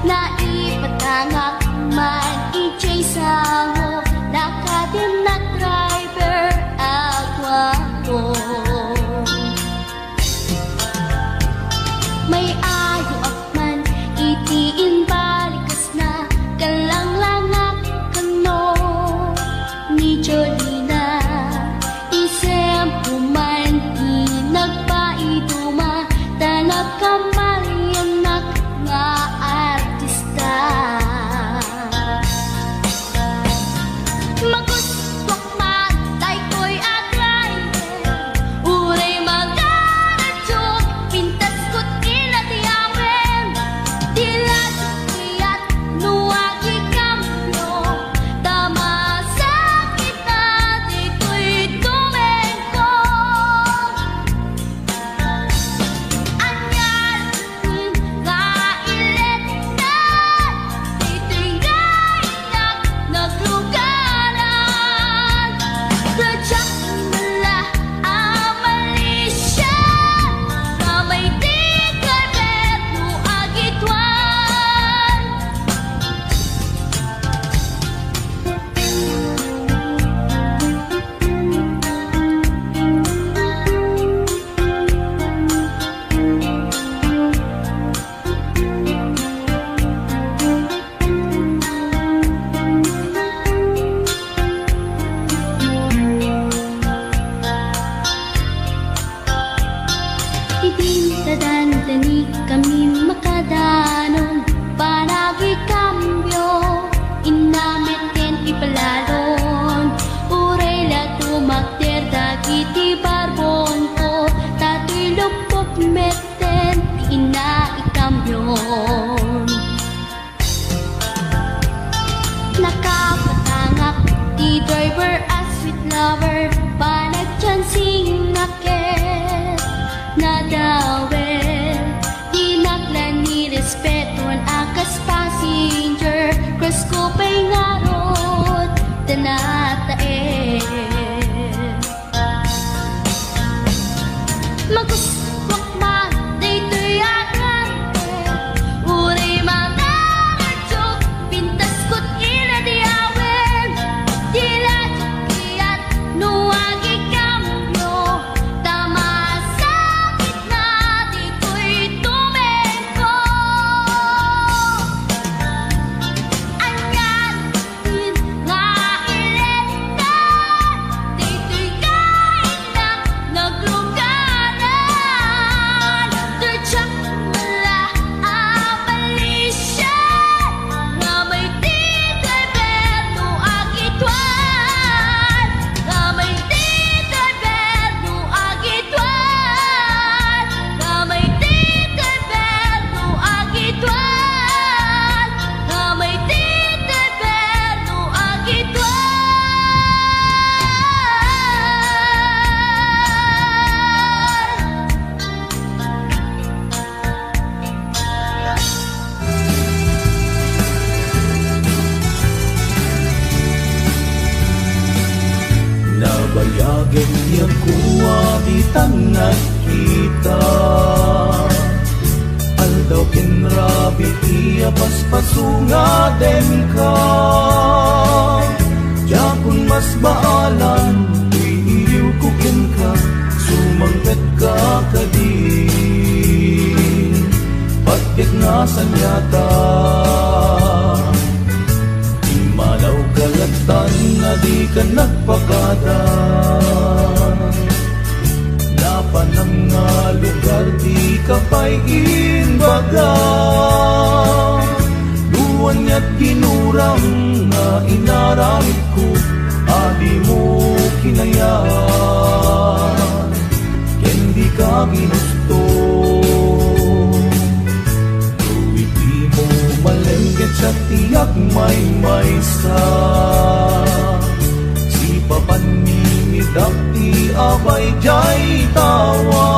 naipatangak man ijay sango, nakadim na driver agwapo. May ayo akman itiin balikas na kalang langak kano ni Jolina, isem puman di nagpaiduma, tanag kamarianak nga artista. Magustok matay ko'y agay, uray mga radyok, pintas ko't inatiyawen, dilad kiyat nuwagi kamyo, tama sa kita di ko'y tumengko. Anyal nga ilet na, dito'y nainak naglugaran, radyak nila amalisya, na may tigabet no agitwan. Idintadan-dani kami makadanon, panagi kambyo, inameten ipalalon, uray la tumakter dagiti barbon ko, tato'y lupok meten di ina ikambyon. Nakapatangak di driver as sweet lover, panagchansing naket nadawel, di naklan ni respeton akas passenger, cross ko pa'y ngarot tanatae. Maguswak man dito'y agante, uray mga radyok, pintas ko't inadiyawen, dilad kiyat nuwagi kamyo, tama sa gitna di ko'y tumengko. Anyan nga ilet na, dito'y kainak naglugaran, radyak nila amalisya, nga may tigabet no agitwan, nga may tigabet no agitwan, nga may tigabet no agitwan, nga may tigabet no agitwan. Nabayagin niyang kuwa di tanag kita, aldaw kinrabi iya paspasunga den ka, yakun mas baalan iliw kukin ka, sumangkat ka kadin, pagkat nasan yata, imalaw kalatan na di ka nagpakada, napanang nga lugar di ka pa'y inbaga, luwan niya't ginurang nga inaramid ko, adi mo kinayaan, hindi ka ginusto. Di mo malengket sa tiyak may maysa, si papanimidak ti abay jay tawa,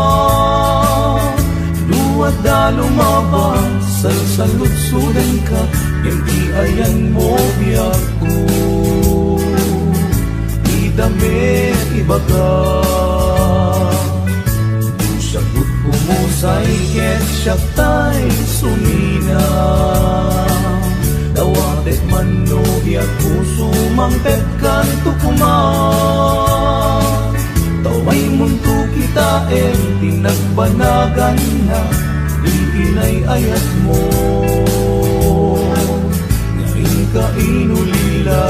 duwat da lumabas salsalutsudan ka, yung di ayan mo biyak ko, di damit ibaga. Sagot pumusay ket siya tay sumina. Dawatek manubya puso mangpet kan tukuman. Taway muntu kita tinagbanagan na iinay ayat mo. Ngayon ka inulila.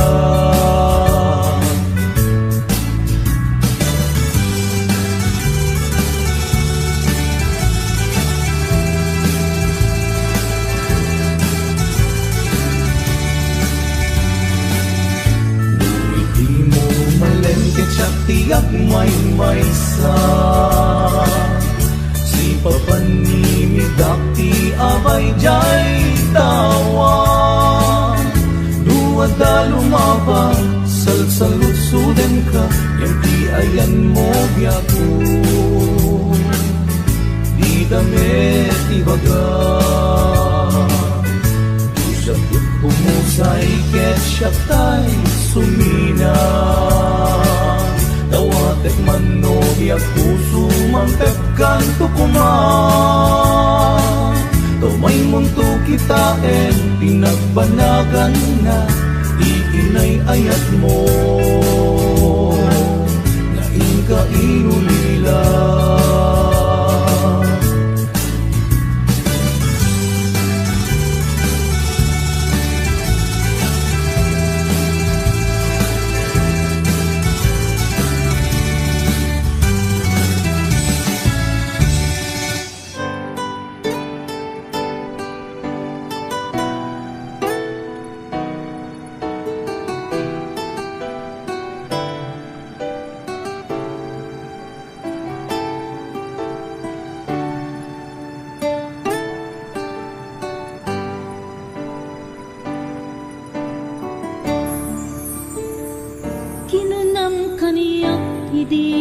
Tiyak may sa si papanimidak ti abay jay tawa. Duwada lumaba salsalutsudan ka yang ti ayan mo biyago. Di damit ibaga sabot pumusay ket siya tay sumina. Dawatek manubya puso mangpet kan tukuman. Tumay muntu kita tinagbanagan na iinay ayat mo. Ngayon ka inulila. Kinunam kaniyak idi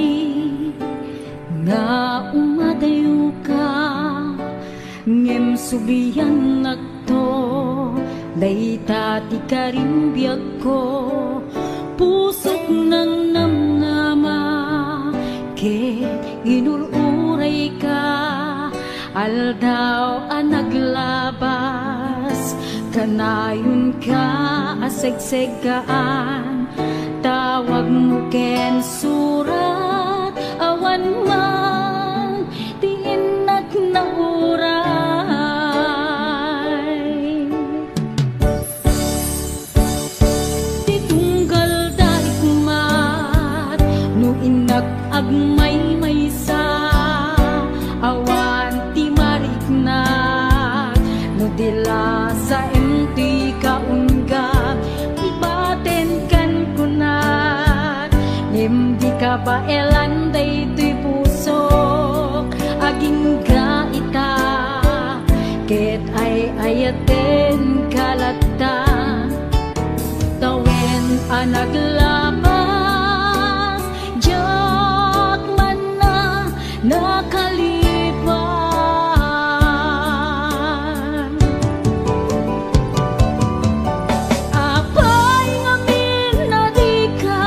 nga umadayo ka ngem subiyan nagto dayta ti karimbiyag ko pusok ng namnama ket inuluray ka aldaw ang naglabas kanayon ka asegsegaan. Tawag mo ken surat awan man tiinak na uray. Ti tunggal dali kumat no inak agmay maysa awan ti mariknak no dila sa enti kaunggab ibaten kan di ka ba elanday to'y pusok aging gaita ket ay ayaten kalata tawen anaglapas jak man na nakalipan. Apay ngamin na di ka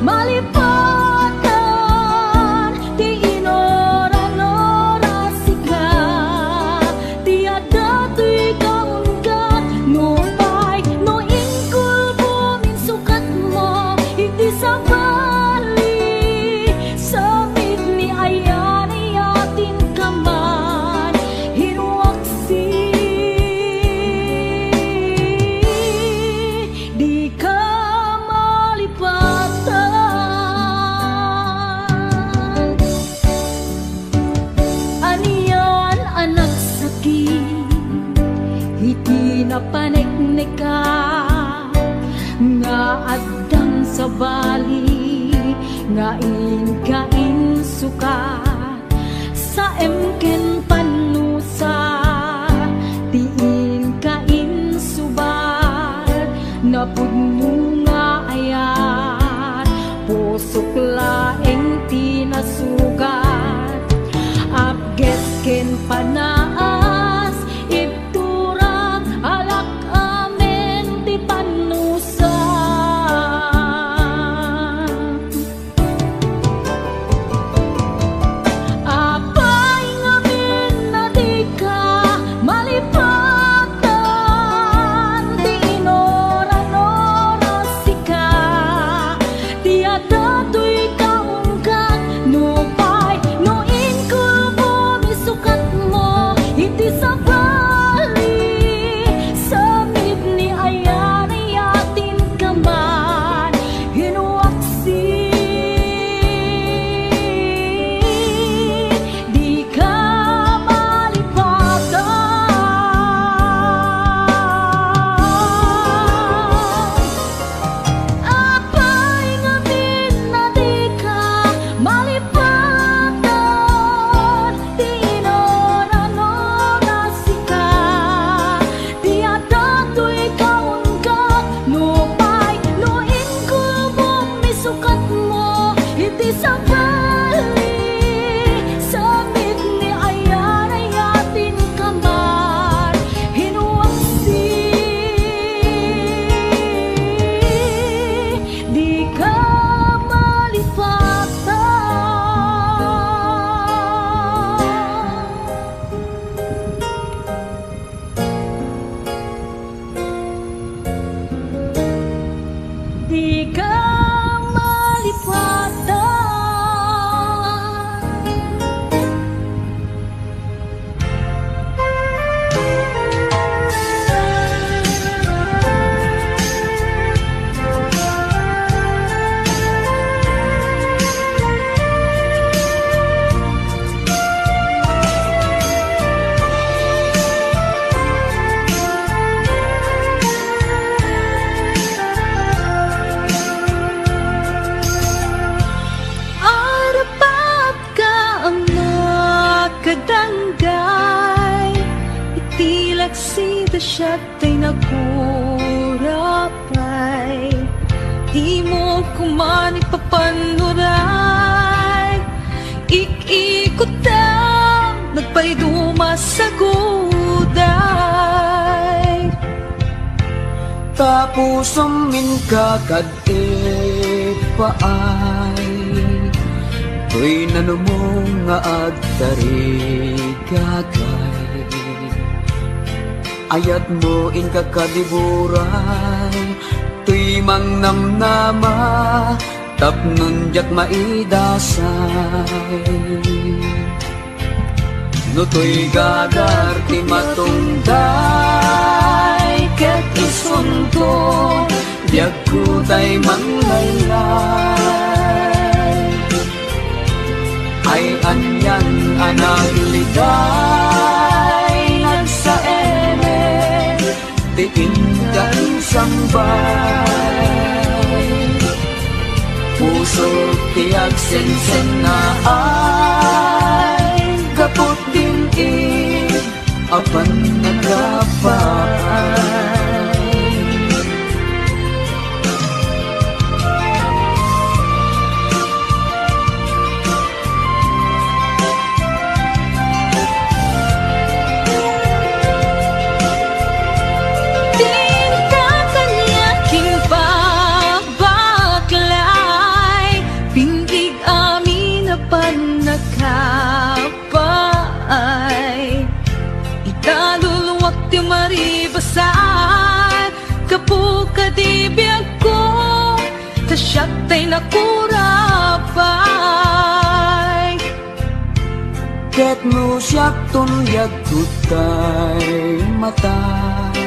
malipatan ti inoran-oras ka ti adato'y kaunggat no pay no ingkul buminsukat mo hindi sa bali samit ni ayan iatin kaman hinuaksi di ka malipatan. Aniyan anak sakit iti napaneknek ka nga addang sa bali nga inkain sukat sa emken panusa tiin kain subat napudno nga ayat pusok laeng tinasugat apget ken panaas ibturang alak amen ti panusa. Kasyatay nakurapay, di mo kuman ipapanuray. Ikikot ang nagpaiduma sa guday. Tapos amin kakad paay, ko'y nanumong nga agtarigagay. Ayat mo in kakadiburay, tuy mang namnama, tapnon jak maidasay. No tuy gagar ti matungday, ket isunto, diag ko tay manglaylay. Ay anyan anag ligay, nagsaeme, tiin kang sambay. Puso tiag sensen na ay, kapot din apan nagkapay. Maribasay, kapukadibiyag ko, kasyatay nakurapay. Ket mo siyak tunyag kutay matay,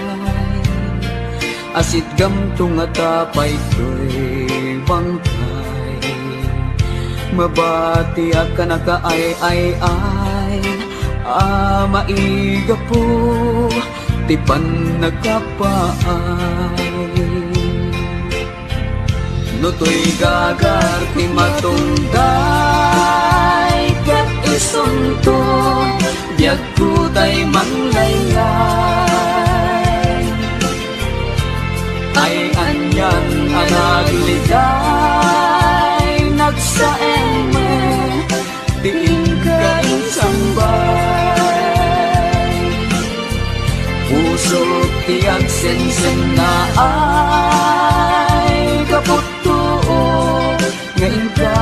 asit gamtung atapay ko'y bangkay. Mabati ka nakaay-ay-ay, maiga po, tipan nagkapaay. No to'y gagar ti matungday, ket isunto, diag ko tay manglaylay. Ay anyan anag ligay, nagsaeme, tiin ka insambay. Puso tiag sensen na ay, kaput tuo ngayon ka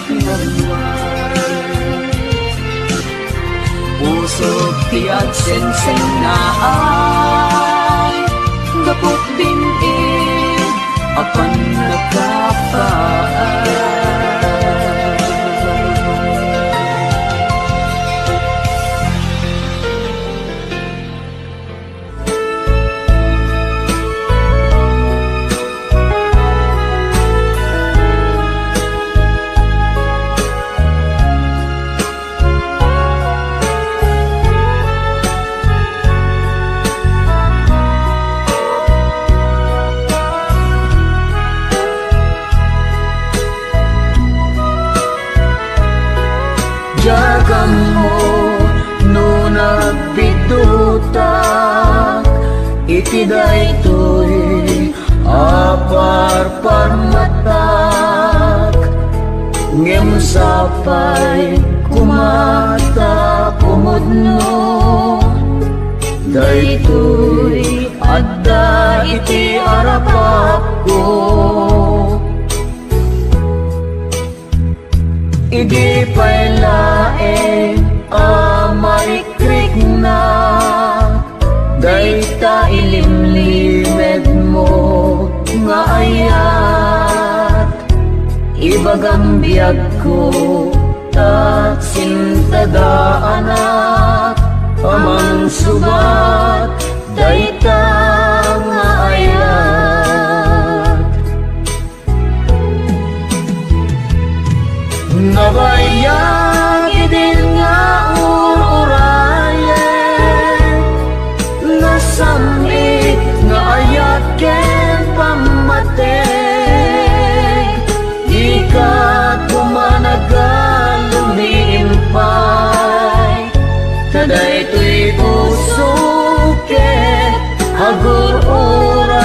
pinagway. Puso tiag sensen na ay, kaput din apan nagkapaay. Jagan mo no nagbidutak, itiday to'y aparparmatak. Ngem sapay kumata kumudno, daytoy adda iti arapak ko. Idi pa'y laeng amarikrik na, dayta ilimlimed mo nga ayat. Ibagang biyag ko at sintada anak, amang subat dayta nga ayat. Nabayag din nga ururayan, nasamit nga ayat ken pamateg. Di ka kumanagal lumiimpay, taday to'y puso ket agur-uray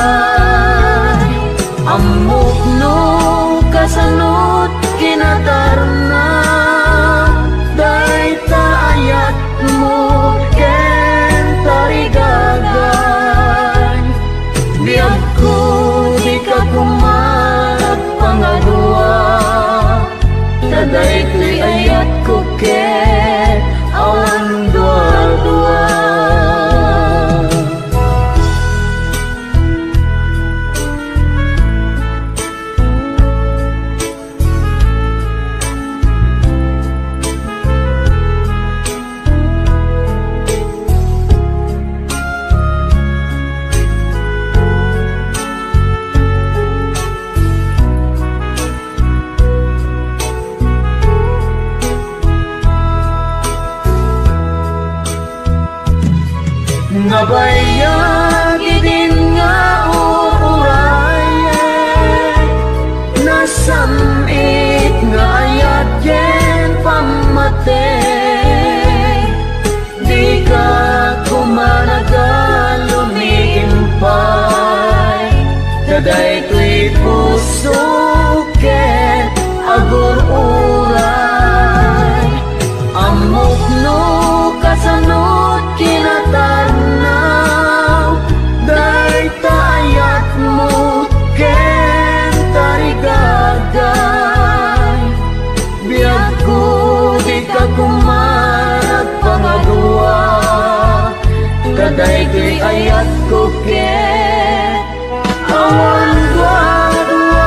amok no kasanot kinatarna dayta ayat mo ken tarigagay biyag ko di ka kumarag pangadua taday ko'y ayat ko ken awan dua-dua. Nabayagi din nga uurayan nasamit nga ayat yen pamatay di ka kumanagal lumiimpay taday ko'y puso ken agur-uray amok no kasanot kinatarnaw dayta ayat mo ken tarigagay biyag ko di ka kumarag pangadua taday ko'y ayat ko ken awan dua-dua.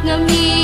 ngami